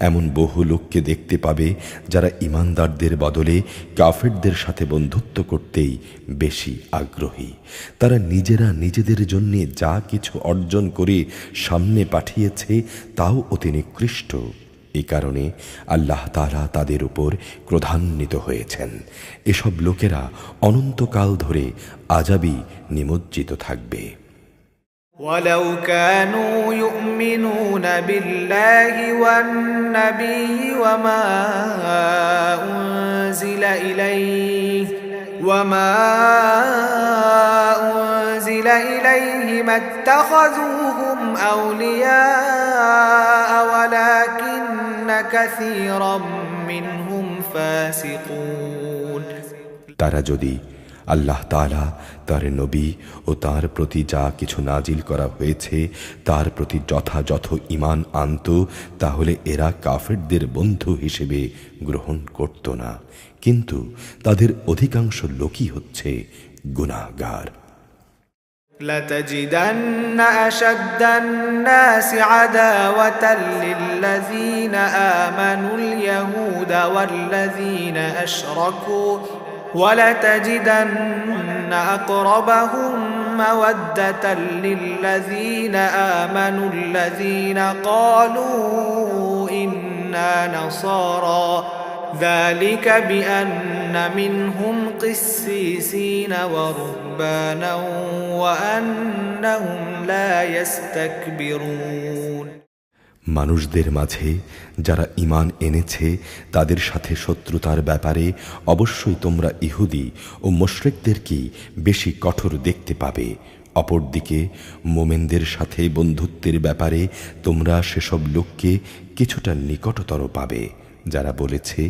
এমন বহু লোককে দেখতে পাবে যারা ঈমানদারদের বদলে কাফেরদের সাথে বন্ধুত্ব করতেই বেশি আগ্রহী। তারা নিজেরা নিজেদের জন্য যা কিছু অর্জন করে সামনে পাঠিয়েছে তাও অতি নিকৃষ্ট। এই কারণে আল্লাহ তাআলা তাদের উপর ক্রোধান্বিত হয়েছেন। এসব লোকেরা অনন্তকাল ধরে আযাবি নিমজ্জিত থাকবে। ولو كانوا يؤمنون بالله والنبي وما أنزل إليه ما اتخذوهم أولياء ولكن كثيرا منهم فاسقون। তারা যদি আল্লাহ তাআলা, তার নবী ও তার প্রতি যা কিছু নাজিল করা হয়েছে তার প্রতি যথাযথ ঈমান আনত, তাহলে এরা কাফেরদের বন্ধু হিসেবে গ্রহণ করত না। কিন্তু তাদের অধিকাংশ লোকই হচ্ছে গুনাহগার। لتجدن أشد الناس عداوة للذين آمنوا اليهود والذين أشركوا ولتجدن أقربهم مودة للذين آمنوا الذين قالوا إنا نصارى ذلك بأن منهم قسيسين ورهبانا وأنهم لا يستكبرون। মানুষদের মাঝে যারা ঈমান এনেছে তাদের সাথে শত্রুতার ব্যাপারে অবশ্যই তোমরা ইহুদি ও মুশরিকদেরকেই বেশি কঠোর দেখতে পাবে। অপরদিকে মোমেনদের সাথে বন্ধুত্বের ব্যাপারে তোমরা সেসব লোককে কিছুটা নিকটতর পাবে যারা বলেছে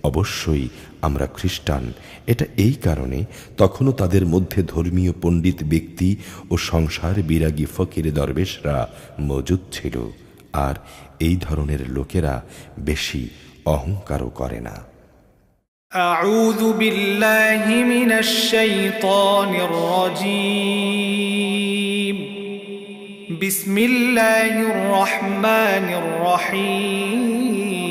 অবশ্যই আমরা খ্রিস্টান। এটা এই কারণে তখনও তাদের মধ্যে ধর্মীয় পণ্ডিত ব্যক্তি ও সংসার বিরাগী ফকির দরবেশরা মজুদ ছিল, আর এই ধরনের লোকেরা বেশি অহংকারও করে না। أعوذ بالله من الشيطان الرجيم بسم الله الرحمن الرحيم